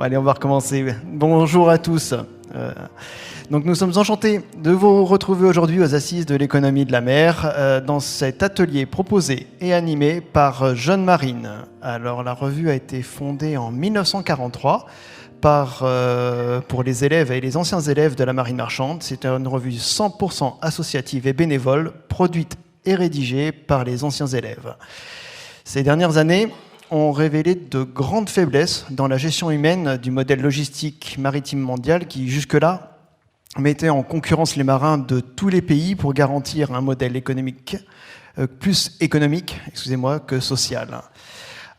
Allez, on va recommencer. Bonjour à tous. Donc nous sommes enchantés de vous retrouver aujourd'hui aux Assises de l'économie de la mer dans cet atelier proposé et animé par Jeunes Marines. Alors la revue a été fondée en 1943 pour les élèves et les anciens élèves de la marine marchande. C'est une revue 100% associative et bénévole, produite et rédigée par les anciens élèves. Ces dernières années ont révélé de grandes faiblesses dans la gestion humaine du modèle logistique maritime mondial qui, jusque-là, mettait en concurrence les marins de tous les pays pour garantir un modèle économique, plus économique, que social.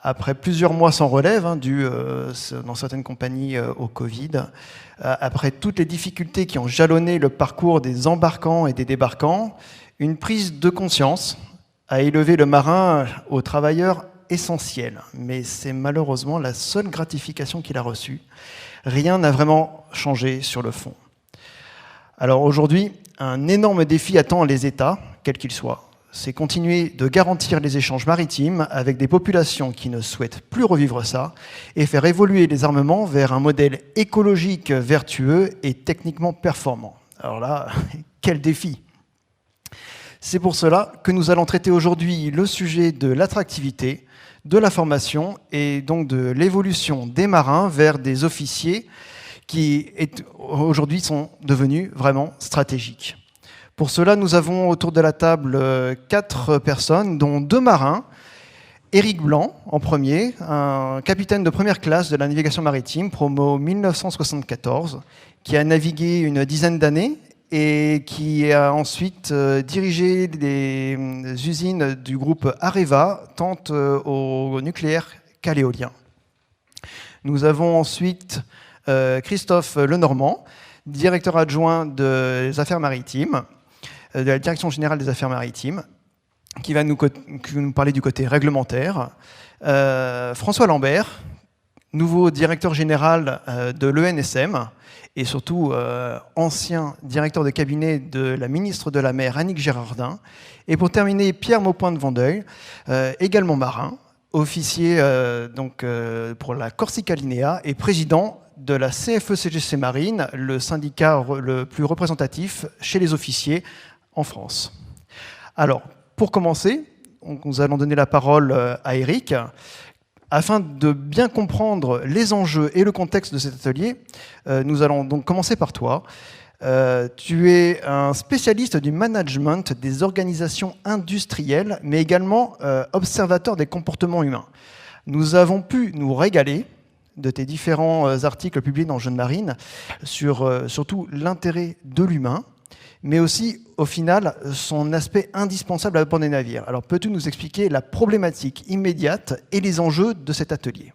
Après plusieurs mois sans relève, dû dans certaines compagnies au Covid, après toutes les difficultés qui ont jalonné le parcours des embarquants et des débarquants, une prise de conscience a élevé le marin au travailleur essentiel. Mais c'est malheureusement la seule gratification qu'il a reçue. Rien n'a vraiment changé sur le fond. Alors aujourd'hui, un énorme défi attend les États, quels qu'ils soient. C'est continuer de garantir les échanges maritimes avec des populations qui ne souhaitent plus revivre ça et faire évoluer les armements vers un modèle écologique vertueux et techniquement performant. Alors là, quel défi! C'est pour cela que nous allons traiter aujourd'hui le sujet de l'attractivité, de la formation et donc de l'évolution des marins vers des officiers qui aujourd'hui sont devenus vraiment stratégiques. Pour cela, nous avons autour de la table 4 personnes, dont 2 marins. Éric Blanc, en premier, un capitaine de première classe de la navigation maritime, promo 1974, qui a navigué une dizaine d'années et qui a ensuite dirigé les usines du groupe Areva, tant au nucléaire qu'à l'éolien. Nous avons ensuite Christophe Lenormand, directeur adjoint des affaires maritimes, de la Direction générale des affaires maritimes, qui va nous parler du côté réglementaire. François Lambert, nouveau directeur général de l'ENSM, et surtout ancien directeur de cabinet de la ministre de la Mer, Annick Girardin. Et pour terminer, Pierre Maupoint de Vendeuil, également marin, officier pour la Corsica Linea et président de la CFE-CGC Marine, le syndicat le plus représentatif chez les officiers en France. Alors, pour commencer, nous allons donner la parole à Éric. Afin de bien comprendre les enjeux et le contexte de cet atelier, nous allons donc commencer par toi. Tu es un spécialiste du management des organisations industrielles, mais également observateur des comportements humains. Nous avons pu nous régaler de tes différents articles publiés dans Jeunes Marines sur surtout l'intérêt de l'humain, mais aussi, au final, son aspect indispensable à bord des navires. Alors, peux-tu nous expliquer la problématique immédiate et les enjeux de cet atelier ?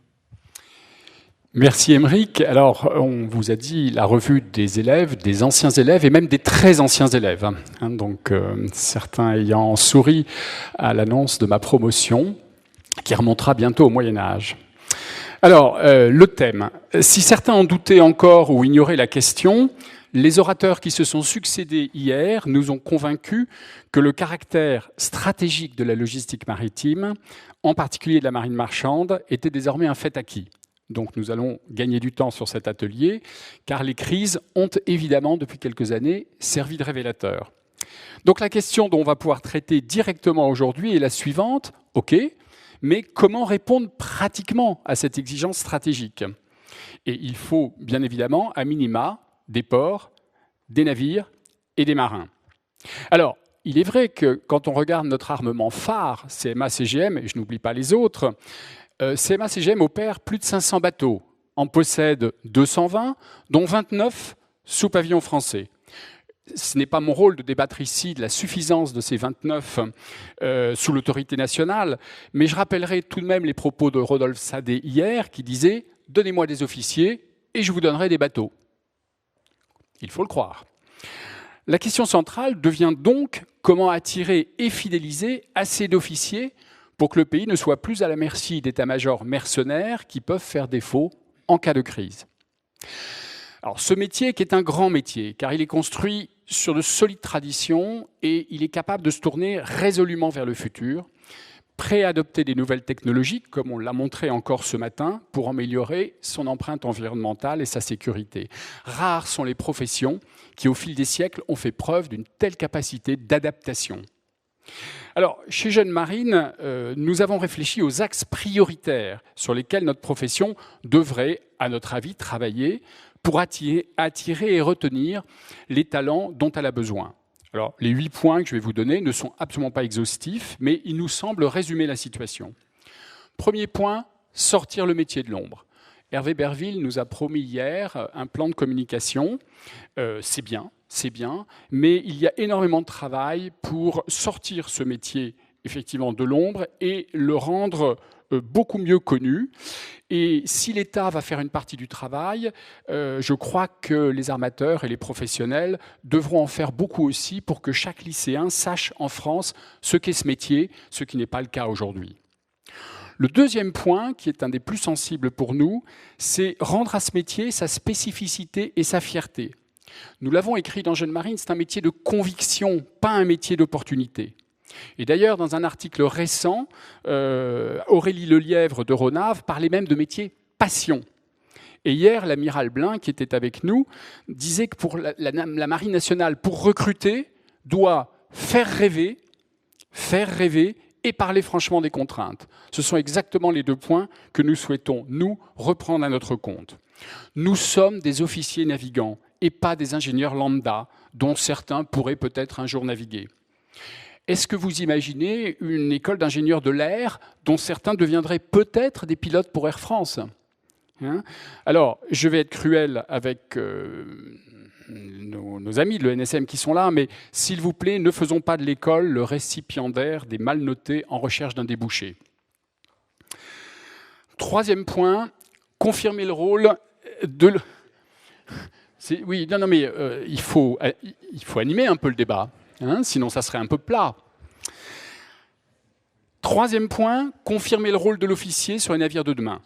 Merci Émeric. Alors, on vous a dit la revue des élèves, des anciens élèves et même des très anciens élèves. Donc, certains ayant souri à l'annonce de ma promotion, qui remontera bientôt au Moyen-Âge. Alors, le thème. Si certains en doutaient encore ou ignoraient la question, les orateurs qui se sont succédés hier nous ont convaincus que le caractère stratégique de la logistique maritime, en particulier de la marine marchande, était désormais un fait acquis. Donc nous allons gagner du temps sur cet atelier, car les crises ont évidemment, depuis quelques années, servi de révélateur. Donc la question dont on va pouvoir traiter directement aujourd'hui est la suivante. OK, mais comment répondre pratiquement à cette exigence stratégique ? Et il faut bien évidemment, à minima, des ports, des navires et des marins. Alors, il est vrai que quand on regarde notre armement phare, CMA-CGM, et je n'oublie pas les autres, CMA-CGM opère plus de 500 bateaux, en possède 220, dont 29 sous pavillon français. Ce n'est pas mon rôle de débattre ici de la suffisance de ces 29 sous l'autorité nationale, mais je rappellerai tout de même les propos de Rodolphe Sadet hier, qui disait « Donnez-moi des officiers et je vous donnerai des bateaux ». Il faut le croire. La question centrale devient donc comment attirer et fidéliser assez d'officiers pour que le pays ne soit plus à la merci d'états-majors mercenaires qui peuvent faire défaut en cas de crise. Alors, ce métier qui est un grand métier, car il est construit sur de solides traditions et il est capable de se tourner résolument vers le futur, prêt à adopter des nouvelles technologies, comme on l'a montré encore ce matin, pour améliorer son empreinte environnementale et sa sécurité. Rares sont les professions qui, au fil des siècles, ont fait preuve d'une telle capacité d'adaptation. Alors, chez Jeunes Marines, nous avons réfléchi aux axes prioritaires sur lesquels notre profession devrait, à notre avis, travailler pour attirer et retenir les talents dont elle a besoin. Alors, les 8 points que je vais vous donner ne sont absolument pas exhaustifs, mais ils nous semblent résumer la situation. Premier point, sortir le métier de l'ombre. Hervé Berville nous a promis hier un plan de communication. C'est bien, mais il y a énormément de travail pour sortir ce métier effectivement de l'ombre et le rendre beaucoup mieux connu. Et si l'État va faire une partie du travail, je crois que les armateurs et les professionnels devront en faire beaucoup aussi pour que chaque lycéen sache en France ce qu'est ce métier, ce qui n'est pas le cas aujourd'hui. Le deuxième point, qui est un des plus sensibles pour nous, c'est rendre à ce métier sa spécificité et sa fierté. Nous l'avons écrit dans Jeunes Marines, c'est un métier de conviction, pas un métier d'opportunité. Et d'ailleurs, dans un article récent, Aurélie Lelièvre de Ronave parlait même de métier passion. Et hier, l'amiral Blin, qui était avec nous, disait que pour la Marine nationale, pour recruter, doit faire rêver et parler franchement des contraintes. Ce sont exactement les 2 points que nous souhaitons, nous, reprendre à notre compte. Nous sommes des officiers navigants et pas des ingénieurs lambda, dont certains pourraient peut-être un jour naviguer. Est-ce que vous imaginez une école d'ingénieurs de l'air dont certains deviendraient peut-être des pilotes pour Air France ? Alors, je vais être cruel avec nos amis de l'ENSM qui sont là, mais s'il vous plaît, ne faisons pas de l'école le récipiendaire des mal notés en recherche d'un débouché. Troisième point, confirmer le rôle de... il faut animer un peu le débat, sinon ça serait un peu plat. Troisième point, confirmer le rôle de l'officier sur les navires de demain.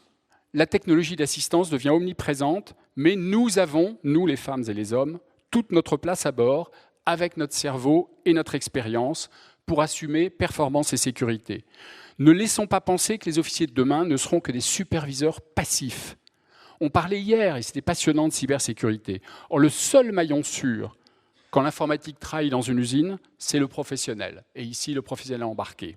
La technologie d'assistance devient omniprésente, mais nous avons, nous les femmes et les hommes, toute notre place à bord, avec notre cerveau et notre expérience, pour assumer performance et sécurité. Ne laissons pas penser que les officiers de demain ne seront que des superviseurs passifs. On parlait hier, et c'était passionnant, de cybersécurité. Or, le seul maillon sûr, quand l'informatique travaille dans une usine, c'est le professionnel. Et ici, le professionnel embarqué.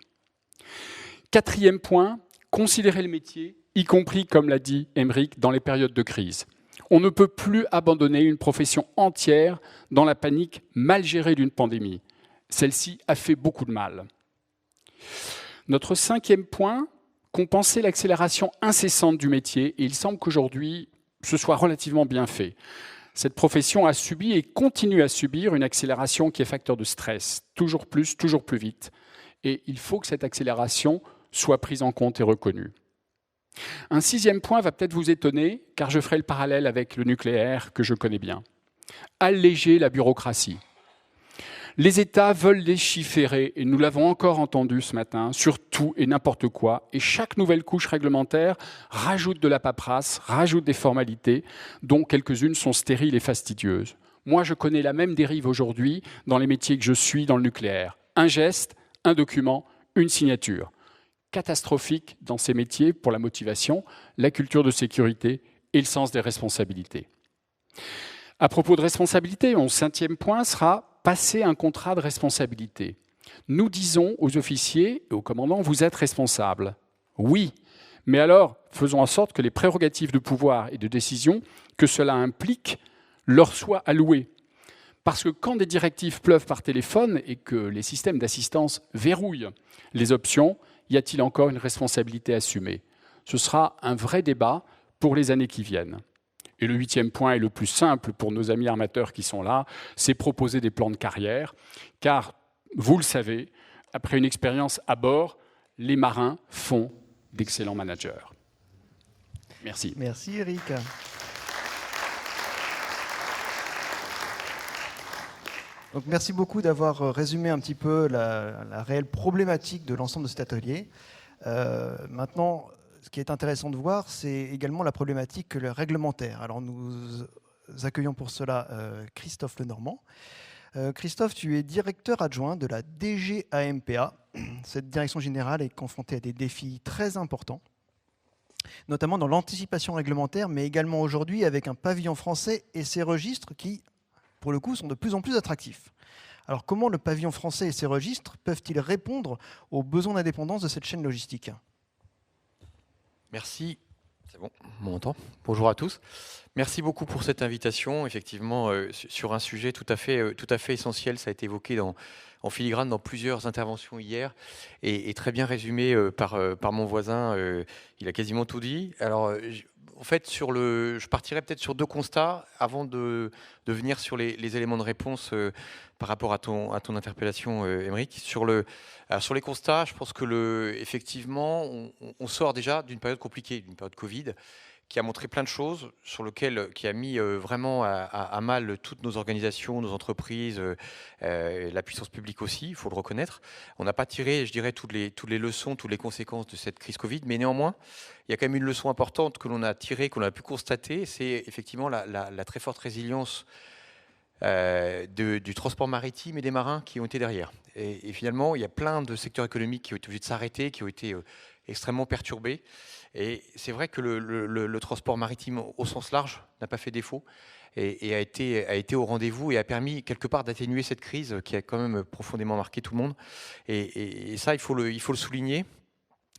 Quatrième point, considérer le métier, y compris, comme l'a dit Émeric, dans les périodes de crise. On ne peut plus abandonner une profession entière dans la panique mal gérée d'une pandémie. Celle-ci a fait beaucoup de mal. Notre 5e point, compenser l'accélération incessante du métier, et il semble qu'aujourd'hui, ce soit relativement bien fait. Cette profession a subi et continue à subir une accélération qui est facteur de stress, toujours plus vite. Et il faut que cette accélération soit prise en compte et reconnue. Un 6e point va peut-être vous étonner, car je ferai le parallèle avec le nucléaire que je connais bien. Alléger la bureaucratie. Les États veulent légiférer, et nous l'avons encore entendu ce matin, sur tout et n'importe quoi, et chaque nouvelle couche réglementaire rajoute de la paperasse, rajoute des formalités, dont quelques-unes sont stériles et fastidieuses. Moi, je connais la même dérive aujourd'hui dans les métiers que je suis dans le nucléaire. Un geste, un document, une signature. Catastrophique dans ces métiers pour la motivation, la culture de sécurité et le sens des responsabilités. À propos de responsabilité, mon 5e point sera passer un contrat de responsabilité. Nous disons aux officiers et aux commandants, vous êtes responsables. Oui, mais alors faisons en sorte que les prérogatives de pouvoir et de décision que cela implique leur soient allouées. Parce que quand des directives pleuvent par téléphone et que les systèmes d'assistance verrouillent les options, y a-t-il encore une responsabilité assumée ? Ce sera un vrai débat pour les années qui viennent. Et le 8e point est le plus simple pour nos amis armateurs qui sont là, c'est proposer des plans de carrière, car, vous le savez, après une expérience à bord, les marins font d'excellents managers. Merci. Merci Eric. Donc, merci beaucoup d'avoir résumé un petit peu la réelle problématique de l'ensemble de cet atelier. Maintenant, ce qui est intéressant de voir, c'est également la problématique réglementaire. Alors nous accueillons pour cela Christophe Lenormand. Christophe, tu es directeur adjoint de la DGAMPA. Cette direction générale est confrontée à des défis très importants, notamment dans l'anticipation réglementaire, mais également aujourd'hui avec un pavillon français et ses registres qui, pour le coup, sont de plus en plus attractifs. Alors comment le pavillon français et ses registres peuvent-ils répondre aux besoins d'indépendance de cette chaîne logistique ? Merci. C'est bon, on m'entend. Bonjour à tous. Merci beaucoup pour cette invitation. Effectivement, sur un sujet tout à fait essentiel, ça a été évoqué en filigrane dans plusieurs interventions hier et très bien résumé par mon voisin. Il a quasiment tout dit. Alors, en fait, je partirais peut-être sur deux constats avant de venir sur les éléments de réponse par rapport à ton interpellation, Émeric. Sur les constats, je pense que effectivement, on sort déjà d'une période compliquée, d'une période Covid, qui a montré plein de choses, qui a mis vraiment à mal toutes nos organisations, nos entreprises, la puissance publique aussi, il faut le reconnaître. On n'a pas tiré, je dirais, toutes les leçons, toutes les conséquences de cette crise Covid, mais néanmoins, il y a quand même une leçon importante que l'on a tirée, qu'on a pu constater, c'est effectivement la très forte résilience du transport maritime et des marins qui ont été derrière. Et finalement, il y a plein de secteurs économiques qui ont été obligés de s'arrêter, qui ont été extrêmement perturbés. Et c'est vrai que le transport maritime au sens large n'a pas fait défaut et a été au rendez-vous et a permis quelque part d'atténuer cette crise qui a quand même profondément marqué tout le monde. Et ça, il faut le souligner.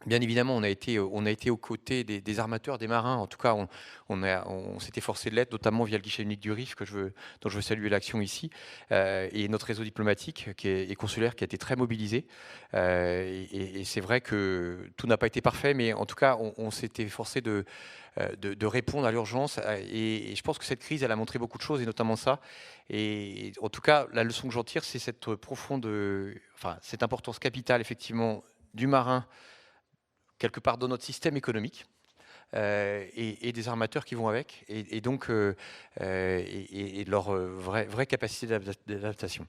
Bien évidemment, on a été aux côtés des armateurs, des marins. En tout cas, on s'était forcé de l'être, notamment via le guichet unique du RIF, dont je veux saluer l'action ici, et notre réseau diplomatique et consulaire qui a été très mobilisé. Et c'est vrai que tout n'a pas été parfait, mais en tout cas, on s'était forcé de répondre à l'urgence. Et je pense que cette crise, elle a montré beaucoup de choses, et notamment ça. Et en tout cas, la leçon que j'en tire, c'est cette importance capitale, effectivement, du marin, quelque part dans notre système économique, et des armateurs qui vont avec, et donc leur vraie capacité d'adaptation.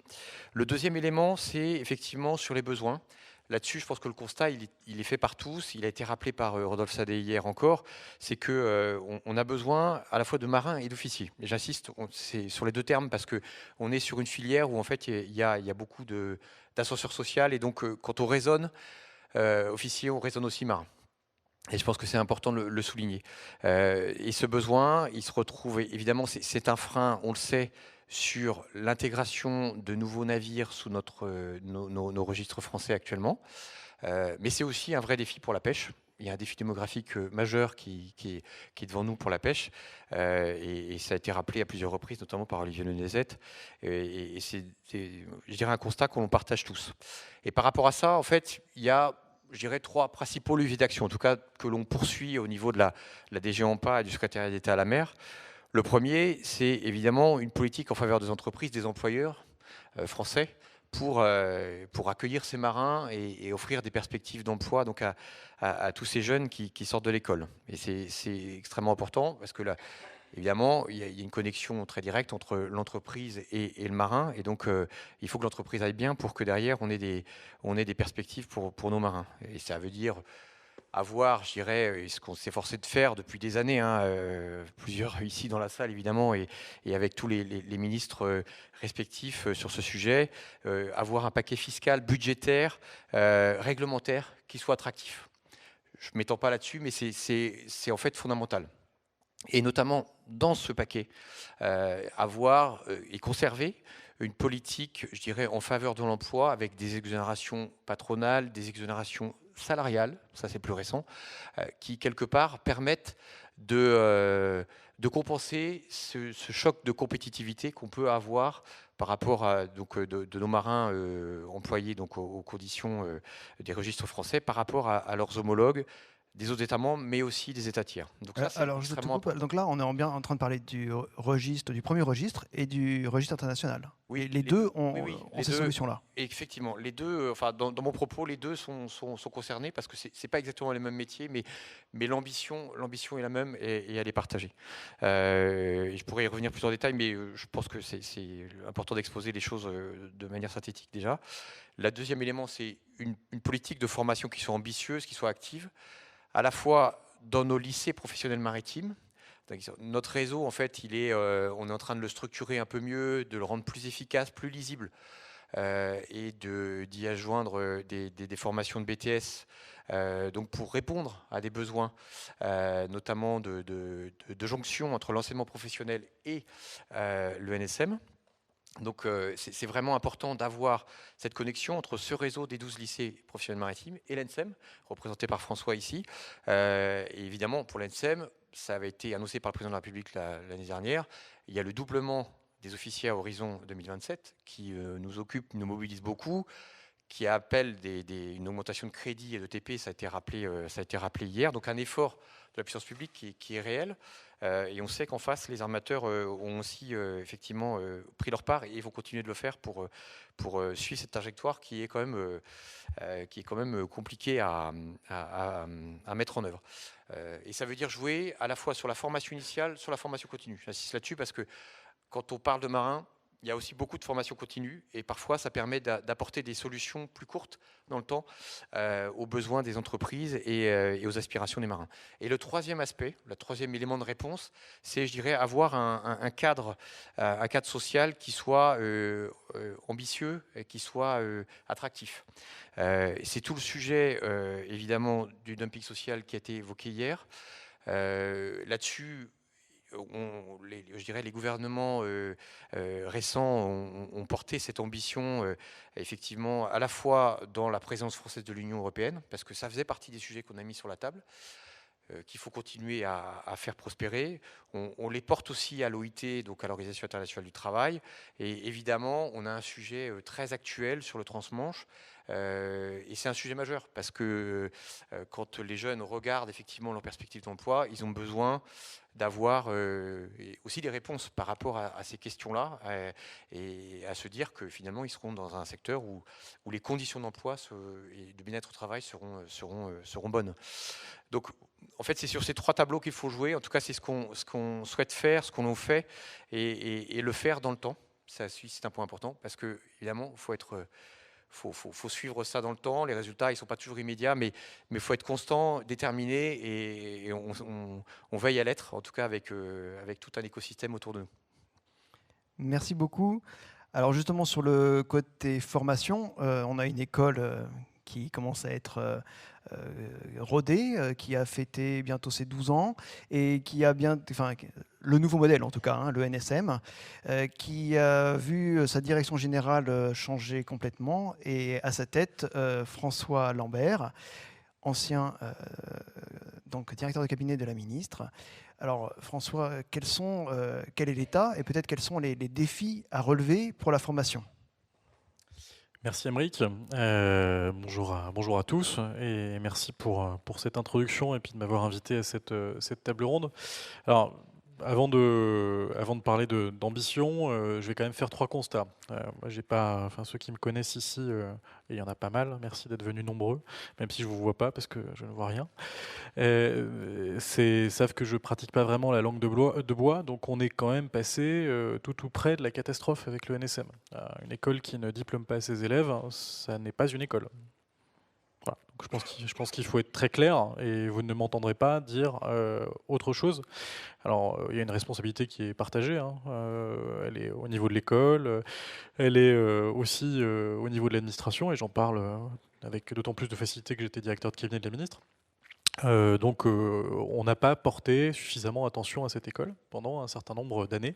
Le deuxième élément, c'est effectivement sur les besoins. Là-dessus, je pense que le constat, il est fait par tous. Il a été rappelé par Rodolphe Sadé hier encore. C'est que on a besoin à la fois de marins et d'officiers. Et j'insiste, c'est sur les deux termes parce que on est sur une filière où en fait il y a beaucoup d'ascenseur social, et donc quand on raisonne officier, on raisonne aussi marin. Et je pense que c'est important de le souligner. Et ce besoin, il se retrouve, évidemment, c'est un frein, on le sait, sur l'intégration de nouveaux navires sous nos registres français actuellement. Mais c'est aussi un vrai défi pour la pêche. Il y a un défi démographique majeur qui est devant nous pour la pêche. Et ça a été rappelé à plusieurs reprises, notamment par Olivier Lenezet. Et c'est, je dirais, un constat que l'on partage tous. Et par rapport à ça, en fait, il y a, je dirais, trois principaux leviers d'action, en tout cas que l'on poursuit au niveau de la DGAMPA et du secrétariat d'État à la mer. Le premier, c'est évidemment une politique en faveur des entreprises, des employeurs français, pour accueillir ces marins et offrir des perspectives d'emploi donc à tous ces jeunes qui sortent de l'école. Et c'est extrêmement important parce que là, évidemment, il y a une connexion très directe entre l'entreprise et le marin, et donc il faut que l'entreprise aille bien pour que derrière on ait des perspectives pour nos marins. Et ça veut dire avoir, je dirais, ce qu'on s'est forcé de faire depuis des années, plusieurs ici dans la salle évidemment, et avec tous les ministres respectifs sur ce sujet, avoir un paquet fiscal, budgétaire, réglementaire qui soit attractif. Je ne m'étends pas là-dessus, mais c'est en fait fondamental. Et notamment dans ce paquet, avoir et conserver une politique, je dirais, en faveur de l'emploi avec des exonérations patronales, des exonérations salariales, ça c'est plus récent, qui quelque part permettent de compenser ce choc de compétitivité qu'on peut avoir par rapport à de nos marins employés donc aux conditions des registres français par rapport à leurs homologues des autres États membres, mais aussi des États tiers. Donc ça, c'est extrêmement important. Donc là, on est bien en train de parler du premier registre et du registre international. Oui, et les deux ont ces deux, solutions-là. Effectivement, les deux, enfin, dans mon propos, les deux sont concernés parce que c'est pas exactement les mêmes métiers, mais l'ambition est la même et elle est partagée. Je pourrais y revenir plus en détail, mais je pense que c'est important d'exposer les choses de manière synthétique déjà. Le deuxième élément, c'est une politique de formation qui soit ambitieuse, qui soit active, à la fois dans nos lycées professionnels maritimes, Notre réseau, en fait, on est en train de le structurer un peu mieux, de le rendre plus efficace, plus lisible, et d'y adjoindre des formations de BTS, donc pour répondre à des besoins, notamment de jonction entre l'enseignement professionnel et le NSM. Donc c'est vraiment important d'avoir cette connexion entre ce réseau des 12 lycées professionnels maritimes et l'ENSEM, représenté par François ici. Et évidemment, pour l'ENSEM, ça avait été annoncé par le président de la République l'année dernière. Il y a le doublement des officiers à horizon 2027 qui nous occupe, nous mobilise beaucoup, qui appelle une augmentation de crédit et de TP, ça a été rappelé hier. Donc un effort de la puissance publique qui est réel. Et on sait qu'en face, les armateurs ont aussi effectivement pris leur part et vont continuer de le faire pour suivre cette trajectoire qui est quand même compliquée à mettre en œuvre. Et ça veut dire jouer à la fois sur la formation initiale, sur la formation continue. J'insiste là-dessus parce que quand on parle de marins, il y a aussi beaucoup de formation continue et parfois ça permet d'apporter des solutions plus courtes dans le temps aux besoins des entreprises et aux aspirations des marins. Et le troisième aspect, le troisième élément de réponse, c'est, je dirais, avoir un cadre social qui soit ambitieux et qui soit attractif. C'est tout le sujet, évidemment, du dumping social qui a été évoqué hier. Là-dessus, je dirais les gouvernements récents ont porté cette ambition effectivement à la fois dans la présence française de l'Union européenne, parce que ça faisait partie des sujets qu'on a mis sur la table, qu'il faut continuer à faire prospérer. On les porte aussi à l'OIT, donc à l'Organisation internationale du travail. Et évidemment, on a un sujet très actuel sur le transmanche. Et c'est un sujet majeur parce que quand les jeunes regardent effectivement leurs perspectives d'emploi, ils ont besoin d'avoir aussi des réponses par rapport à ces questions-là et à se dire que finalement ils seront dans un secteur où les conditions d'emploi et de bien-être au travail seront bonnes. Donc en fait c'est sur ces trois tableaux qu'il faut jouer. En tout cas c'est ce qu'on souhaite faire, ce qu'on a fait et le faire dans le temps. Ça, c'est un point important parce que évidemment faut suivre ça dans le temps. Les résultats, ils ne sont pas toujours immédiats, mais il faut être constant, déterminé, et on veille à l'être, en tout cas avec tout un écosystème autour de nous. Merci beaucoup. Alors justement, sur le côté formation, on a une école qui commence à être rodée, qui a fêté bientôt ses 12 ans, et qui a le nouveau modèle en tout cas, hein, le NSM, qui a vu sa direction générale changer complètement, et à sa tête, François Lambert, ancien donc directeur de cabinet de la ministre. Alors François, quel est l'état et peut-être quels sont les défis à relever pour la formation ? Merci Aymeric, bonjour à tous et merci pour cette introduction et puis de m'avoir invité à cette table ronde. Alors, avant de parler d'ambition, je vais quand même faire trois constats. Ceux qui me connaissent ici, et il y en a pas mal, merci d'être venus nombreux, même si je ne vous vois pas parce que je ne vois rien, savent que je ne pratique pas vraiment la langue de bois, donc on est quand même passé tout près de la catastrophe avec le NSM. Une école qui ne diplôme pas ses élèves, ça n'est pas une école. Voilà. Donc je pense qu'il faut être très clair et vous ne m'entendrez pas dire autre chose. Alors, il y a une responsabilité qui est partagée. Hein. Elle est au niveau de l'école, elle est aussi au niveau de l'administration, et j'en parle avec d'autant plus de facilité que j'étais directeur de cabinet de la ministre. Donc, on n'a pas porté suffisamment attention à cette école pendant un certain nombre d'années.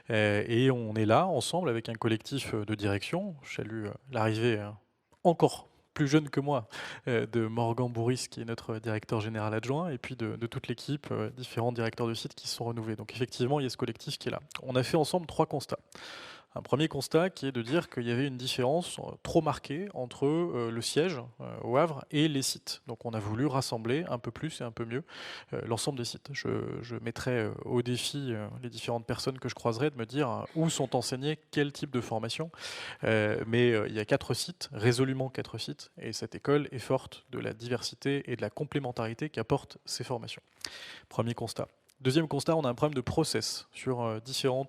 Et on est là, ensemble, avec un collectif de direction. Je salue l'arrivée encore plus jeune que moi, de Morgan Bourris, qui est notre directeur général adjoint, et puis de toute l'équipe, différents directeurs de sites qui se sont renouvelés. Donc effectivement, il y a ce collectif qui est là. On a fait ensemble trois constats. Un premier constat qui est de dire qu'il y avait une différence trop marquée entre le siège au Havre et les sites. Donc on a voulu rassembler un peu plus et un peu mieux l'ensemble des sites. Je mettrai au défi les différentes personnes que je croiserai de me dire où sont enseignés quel type de formation. Mais il y a 4 sites, résolument 4 sites, et cette école est forte de la diversité et de la complémentarité qu'apportent ces formations. Premier constat. Deuxième constat, on a un problème de process sur différents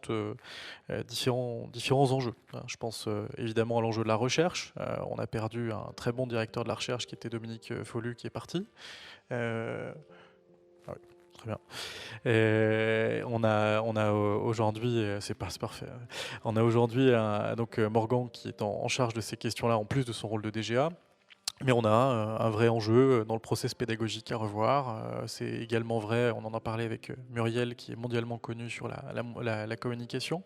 enjeux. Je pense évidemment à l'enjeu de la recherche. On a perdu un très bon directeur de la recherche qui était Dominique Follu, qui est parti. Très Très bien. On a aujourd'hui, c'est parfait. On a aujourd'hui donc Morgan qui est en charge de ces questions-là, en plus de son rôle de DGA. Mais on a un vrai enjeu dans le process pédagogique à revoir. C'est également vrai, on en a parlé avec Muriel, qui est mondialement connue sur la communication.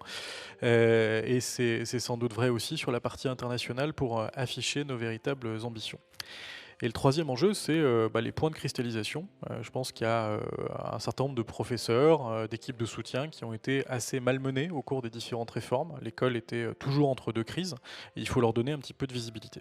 Et c'est sans doute vrai aussi sur la partie internationale pour afficher nos véritables ambitions. Et le troisième enjeu, c'est les points de cristallisation. Je pense qu'il y a un certain nombre de professeurs, d'équipes de soutien qui ont été assez malmenés au cours des différentes réformes. L'école était toujours entre deux crises et il faut leur donner un petit peu de visibilité.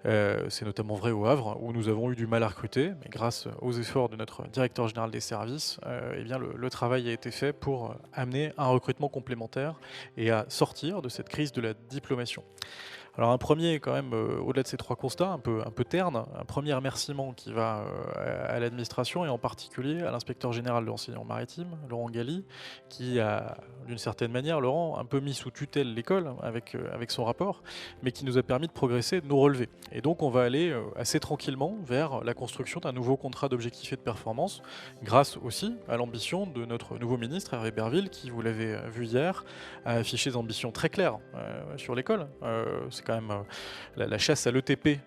C'est notamment vrai au Havre, où nous avons eu du mal à recruter, mais grâce aux efforts de notre directeur général des services, eh bien le travail a été fait pour amener un recrutement complémentaire et à sortir de cette crise de la diplomation. Alors un premier, quand même, au-delà de ces trois constats, un peu ternes, un premier remerciement qui va à l'administration et en particulier à l'inspecteur général de l'enseignement maritime, Laurent Galli, qui a, d'une certaine manière, Laurent, un peu mis sous tutelle l'école avec son rapport, mais qui nous a permis de progresser, de nous relever. Et donc on va aller assez tranquillement vers la construction d'un nouveau contrat d'objectifs et de performance, grâce aussi à l'ambition de notre nouveau ministre, Hervé Berville, qui, vous l'avez vu hier, a affiché des ambitions très claires sur l'école. C'est quand même la chasse à l'ETP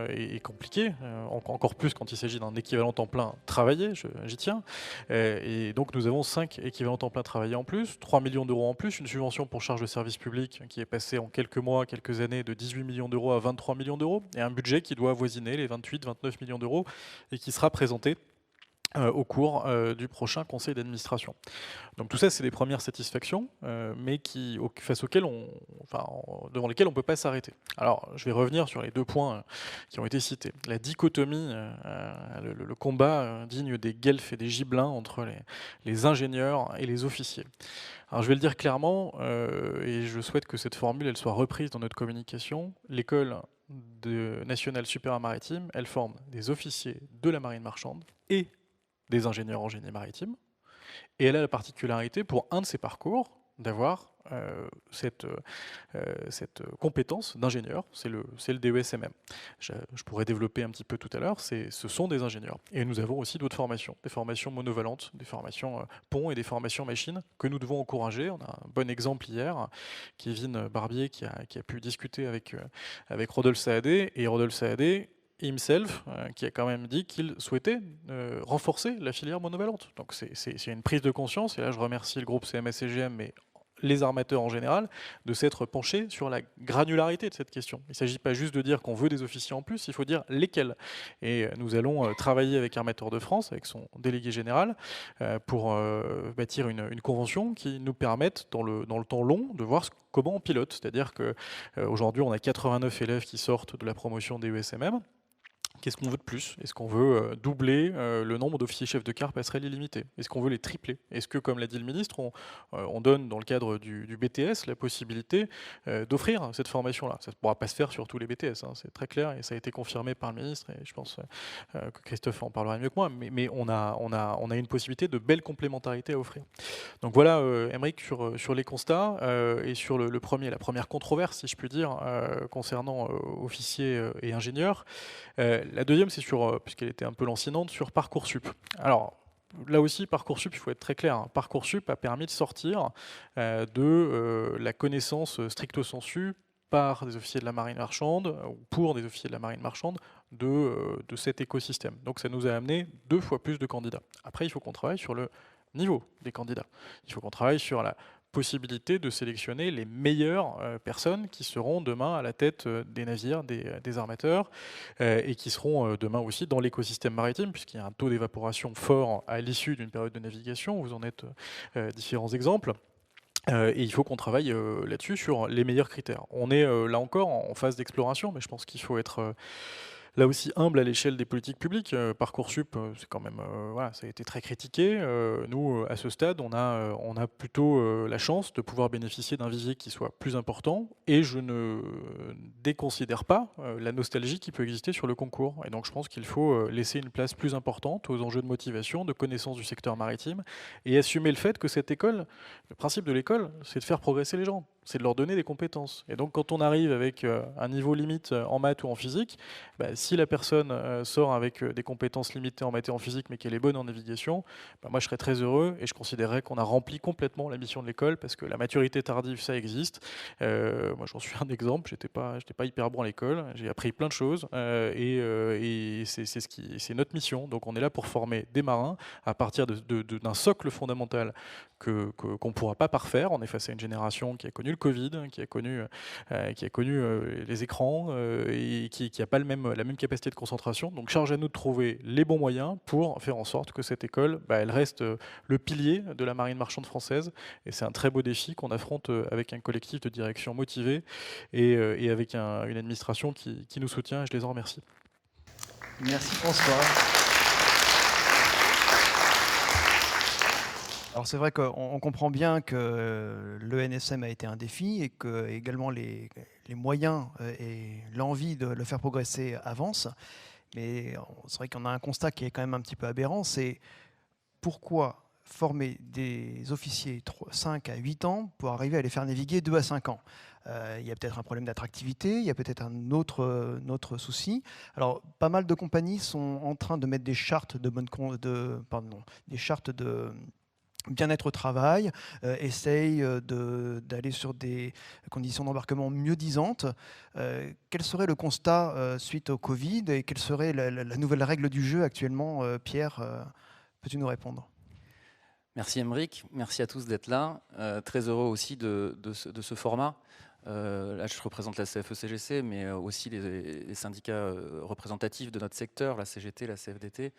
est compliquée, encore plus quand il s'agit d'un équivalent temps plein travaillé, j'y tiens. Et donc nous avons 5 équivalents temps plein travaillés en plus, 3 millions d'euros en plus, une subvention pour charge de service public qui est passée en quelques mois, quelques années de 18 millions d'euros à 23 millions d'euros, et un budget qui doit avoisiner les 28-29 millions d'euros et qui sera présenté au cours du prochain conseil d'administration. Donc tout ça, c'est des premières satisfactions, mais devant lesquelles on ne peut pas s'arrêter. Alors, je vais revenir sur les 2 points qui ont été cités. La dichotomie, le combat digne des guelfes et des gibelins entre les ingénieurs et les officiers. Alors, je vais le dire clairement, et je souhaite que cette formule elle soit reprise dans notre communication. L'école nationale supérieure maritime, elle forme des officiers de la marine marchande et des ingénieurs en génie maritime, et elle a la particularité pour un de ses parcours d'avoir cette compétence d'ingénieur, c'est le DESMM. Je pourrais développer un petit peu tout à l'heure, ce sont des ingénieurs. Et nous avons aussi d'autres formations, des formations monovalentes, des formations ponts et des formations machines que nous devons encourager. On a un bon exemple hier, Kevin Barbier qui a pu discuter avec Rodolphe Saadé, et Rodolphe Saadé himself, qui a quand même dit qu'il souhaitait renforcer la filière monovalente. Donc c'est une prise de conscience, et là je remercie le groupe CMA-CGM, mais les armateurs en général, de s'être penchés sur la granularité de cette question. Il ne s'agit pas juste de dire qu'on veut des officiers en plus, il faut dire lesquels. Et nous allons travailler avec Armateurs de France, avec son délégué général, pour bâtir une convention qui nous permette, dans le temps long, de voir comment on pilote. C'est-à-dire qu'aujourd'hui, on a 89 élèves qui sortent de la promotion des ESMM. Qu'est-ce qu'on veut de plus? Est-ce qu'on veut doubler le nombre d'officiers chefs de quart passerelle illimité? Est-ce qu'on veut les tripler? Est-ce que, comme l'a dit le ministre, on donne dans le cadre du BTS la possibilité d'offrir cette formation-là? Ça ne pourra pas se faire sur tous les BTS, hein, c'est très clair, et ça a été confirmé par le ministre, et je pense que Christophe en parlera mieux que moi, mais on a une possibilité de belle complémentarité à offrir. Donc voilà, Aymeric, sur les constats, et sur la première controverse, si je puis dire, concernant officiers et ingénieurs. La deuxième, c'est puisqu'elle était un peu lancinante, sur Parcoursup. Alors, là aussi, Parcoursup, il faut être très clair, hein. Parcoursup a permis de sortir de la connaissance stricto sensu par des officiers de la marine marchande, ou pour des officiers de la marine marchande, de cet écosystème. Donc ça nous a amené 2 fois plus de candidats. Après, il faut qu'on travaille sur le niveau des candidats. Il faut qu'on travaille sur la possibilité de sélectionner les meilleures personnes qui seront demain à la tête des navires, des armateurs, et qui seront demain aussi dans l'écosystème maritime, puisqu'il y a un taux d'évaporation fort à l'issue d'une période de navigation. Vous en êtes différents exemples. Et il faut qu'on travaille là-dessus sur les meilleurs critères. On est là encore en phase d'exploration, mais je pense qu'il faut être là aussi humble à l'échelle des politiques publiques. Parcoursup, c'est quand même, voilà, ça a été très critiqué. Nous, à ce stade, on a plutôt la chance de pouvoir bénéficier d'un vivier qui soit plus important, et je ne déconsidère pas la nostalgie qui peut exister sur le concours. Et donc je pense qu'il faut laisser une place plus importante aux enjeux de motivation, de connaissance du secteur maritime, et assumer le fait que cette école, le principe de l'école, c'est de faire progresser les gens. c'est de leur donner des compétences. Et donc quand on arrive avec un niveau limite en maths ou en physique, si la personne sort avec des compétences limitées en maths et en physique, mais qu'elle est bonne en navigation, moi je serais très heureux et je considérerais qu'on a rempli complètement la mission de l'école, parce que la maturité tardive, ça existe. Moi j'en suis un exemple, j'étais pas hyper bon à l'école, j'ai appris plein de choses et c'est notre mission. Donc on est là pour former des marins à partir d'un socle fondamental qu'on ne pourra pas parfaire. On est face à une génération qui a connu le Covid, qui a connu les écrans et qui n'a pas la même capacité de concentration. Donc charge à nous de trouver les bons moyens pour faire en sorte que cette école, elle reste le pilier de la marine marchande française. Et c'est un très beau défi qu'on affronte avec un collectif de direction motivé et avec une administration qui nous soutient, et je les en remercie. Merci François. Alors c'est vrai qu'on comprend bien que l'ENSM a été un défi et que également les moyens et l'envie de le faire progresser avancent. Mais c'est vrai qu'on a un constat qui est quand même un petit peu aberrant, c'est pourquoi former des officiers 5 à 8 ans pour arriver à les faire naviguer 2 à 5 ans. Il y a peut-être un problème d'attractivité, il y a peut-être un autre souci. Alors, pas mal de compagnies sont en train de mettre des chartes des chartes de bien-être au travail, essayent d'aller sur des conditions d'embarquement mieux disantes. Quel serait le constat suite au Covid et quelle serait la nouvelle règle du jeu actuellement? Pierre, peux-tu nous répondre? Merci Aymeric, merci à tous d'être là. Très heureux aussi de ce format. Là, je représente la CFE-CGC, mais aussi les syndicats représentatifs de notre secteur, la CGT, la CFDT,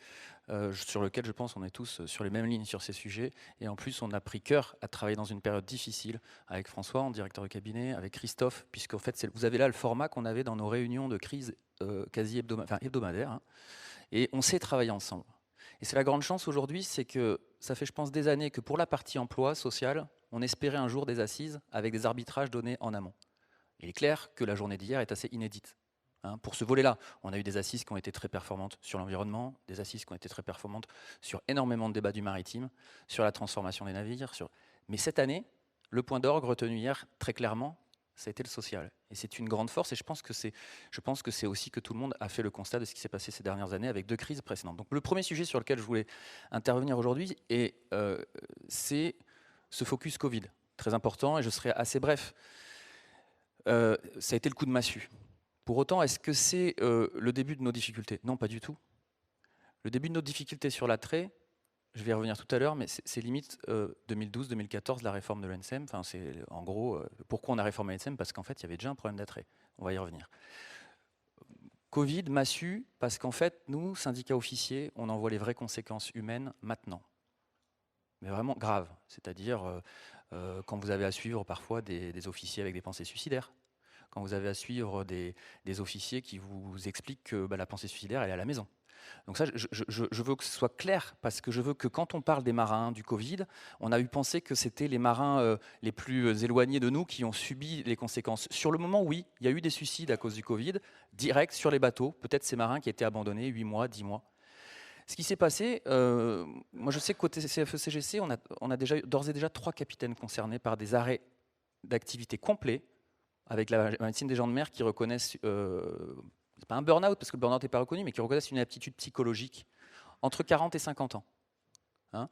sur lequel je pense on est tous sur les mêmes lignes sur ces sujets. Et en plus, on a pris cœur à travailler dans une période difficile avec François en directeur de cabinet, avec Christophe, puisqu'en fait, vous avez là le format qu'on avait dans nos réunions de crise quasi hebdomadaires. Hein, et on sait travailler ensemble. Et c'est la grande chance aujourd'hui, c'est que ça fait, je pense, des années que pour la partie emploi social, on espérait un jour des assises avec des arbitrages donnés en amont. Il est clair que la journée d'hier est assez inédite. Hein, pour ce volet-là, on a eu des assises qui ont été très performantes sur l'environnement, des assises qui ont été très performantes sur énormément de débats du maritime, sur la transformation des navires. Mais cette année, le point d'orgue retenu hier, très clairement, ça a été le social. Et c'est une grande force, et je pense que c'est aussi que tout le monde a fait le constat de ce qui s'est passé ces dernières années avec 2 crises précédentes. Donc le premier sujet sur lequel je voulais intervenir aujourd'hui, c'est ce focus Covid, très important, et je serai assez bref. Ça a été le coup de massue. Pour autant, est-ce que c'est le début de nos difficultés? Non, pas du tout. Le début de nos difficultés sur l'attrait, je vais y revenir tout à l'heure, mais c'est limite 2012-2014, la réforme de l'ENSM. Enfin, c'est en gros, pourquoi on a réformé l'ENSM? Parce qu'en fait, il y avait déjà un problème d'attrait. On va y revenir. Covid, massue, parce qu'en fait, nous, syndicats officiers, on en voit les vraies conséquences humaines maintenant. Mais vraiment graves. C'est-à-dire, quand vous avez à suivre parfois des officiers avec des pensées suicidaires, quand vous avez à suivre des officiers qui vous expliquent que la pensée suicidaire, elle est à la maison. Donc ça, je veux que ce soit clair, parce que je veux que quand on parle des marins du Covid, on a eu pensé que c'était les marins les plus éloignés de nous qui ont subi les conséquences. Sur le moment, oui, il y a eu des suicides à cause du Covid, direct sur les bateaux, peut-être ces marins qui étaient abandonnés 8 mois, 10 mois. Ce qui s'est passé, moi je sais que côté CFE-CGC, on a d'ores et déjà 3 capitaines concernés par des arrêts d'activité complets, avec la médecine des gens de mer qui reconnaissent... c'est pas un burn-out, parce que le burn-out n'est pas reconnu, mais qui reconnaissent une aptitude psychologique entre 40 et 50 ans. Hein,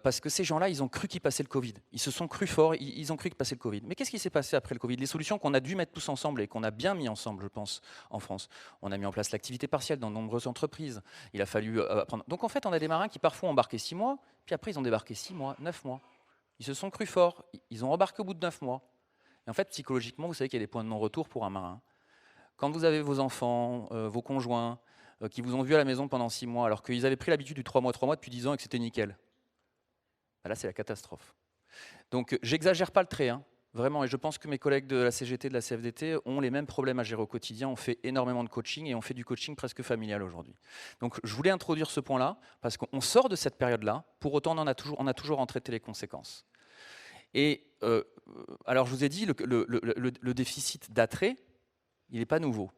parce que ces gens-là, ils ont cru qu'ils passaient le Covid. Ils se sont crus forts, ils ont cru qu'ils passaient le Covid. Mais qu'est-ce qui s'est passé après le Covid? Les solutions qu'on a dû mettre tous ensemble et qu'on a bien mis ensemble, je pense, en France. On a mis en place l'activité partielle dans de nombreuses entreprises. Il a fallu apprendre. Donc en fait, on a des marins qui parfois ont embarqué 6 mois, puis après ils ont débarqué 6 mois, 9 mois. Ils se sont crus forts, ils ont embarqué au bout de 9 mois. Et en fait, psychologiquement, vous savez qu'il y a des points de non-retour pour un marin. Quand vous avez vos enfants, vos conjoints, qui vous ont vu à la maison pendant 6 mois, alors qu'ils avaient pris l'habitude du 3 mois depuis 10 ans et que c'était nickel, là c'est la catastrophe. Donc j'exagère pas le trait, hein, vraiment, et je pense que mes collègues de la CGT, de la CFDT ont les mêmes problèmes à gérer au quotidien. On fait énormément de coaching et on fait du coaching presque familial aujourd'hui. Donc je voulais introduire ce point-là, parce qu'on sort de cette période-là, pour autant on a toujours en traité les conséquences. Et alors je vous ai dit, le déficit d'attrait, il n'est pas nouveau.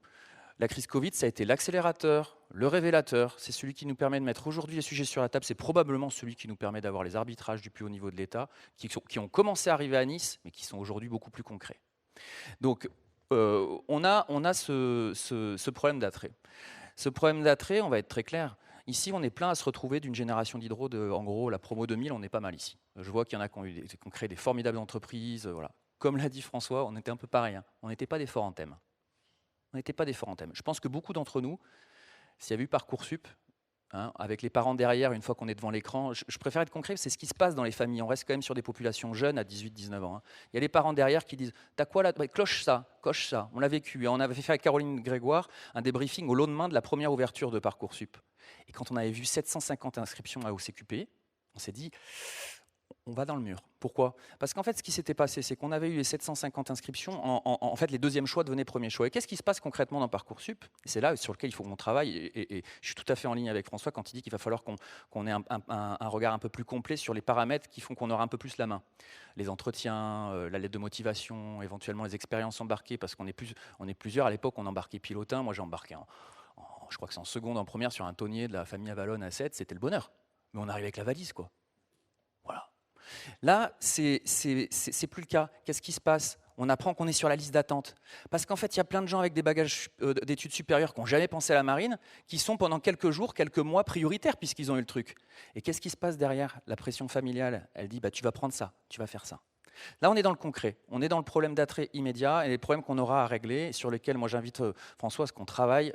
La crise Covid, ça a été l'accélérateur, le révélateur. C'est celui qui nous permet de mettre aujourd'hui les sujets sur la table. C'est probablement celui qui nous permet d'avoir les arbitrages du plus haut niveau de l'État, qui ont commencé à arriver à Nice, mais qui sont aujourd'hui beaucoup plus concrets. Donc, on a ce problème d'attrait. Ce problème d'attrait, on va être très clair. Ici, on est plein à se retrouver d'une génération d'hydro, en gros, la promo 2000, on n'est pas mal ici. Je vois qu'il y en a qui ont créé des formidables entreprises. Voilà. Comme l'a dit François, on était un peu pareil. Hein. On n'était pas des forts en thème. On n'était pas des forts en thème. Je pense que beaucoup d'entre nous, s'il y a eu Parcoursup, hein, avec les parents derrière, une fois qu'on est devant l'écran, je préfère être concret, c'est ce qui se passe dans les familles. On reste quand même sur des populations jeunes à 18-19 ans. Hein. Il y a les parents derrière qui disent « T'as quoi là ? Cloche ça, coche ça ». On l'a vécu. On avait fait avec Caroline Grégoire un débriefing au lendemain de la première ouverture de Parcoursup. Et quand on avait vu 750 inscriptions à OCQP, on s'est dit on va dans le mur. Pourquoi ? Parce qu'en fait, ce qui s'était passé, c'est qu'on avait eu les 750 inscriptions. En fait, les deuxièmes choix devenaient premiers choix. Et qu'est-ce qui se passe concrètement dans Parcoursup ? C'est là sur lequel il faut qu'on travaille. Et je suis tout à fait en ligne avec François quand il dit qu'il va falloir qu'on ait un regard un peu plus complet sur les paramètres qui font qu'on aura un peu plus la main. Les entretiens, la lettre de motivation, éventuellement les expériences embarquées, parce qu'on est plusieurs. À l'époque, on embarquait pilotin. Moi, j'ai embarqué je crois que c'est en seconde, en première, sur un tonnier de la famille Avalon à 7. C'était le bonheur. Mais on arrivait avec la valise, quoi. Voilà. Là, c'est plus le cas. Qu'est-ce qui se passe ? On apprend qu'on est sur la liste d'attente. Parce qu'en fait, il y a plein de gens avec des bagages d'études supérieures qui n'ont jamais pensé à la marine, qui sont pendant quelques jours, quelques mois prioritaires puisqu'ils ont eu le truc. Et qu'est-ce qui se passe derrière ? La pression familiale, elle dit tu vas prendre ça, tu vas faire ça. Là, on est dans le concret, on est dans le problème d'attrait immédiat et les problèmes qu'on aura à régler, et sur lesquels moi j'invite François à ce qu'on travaille,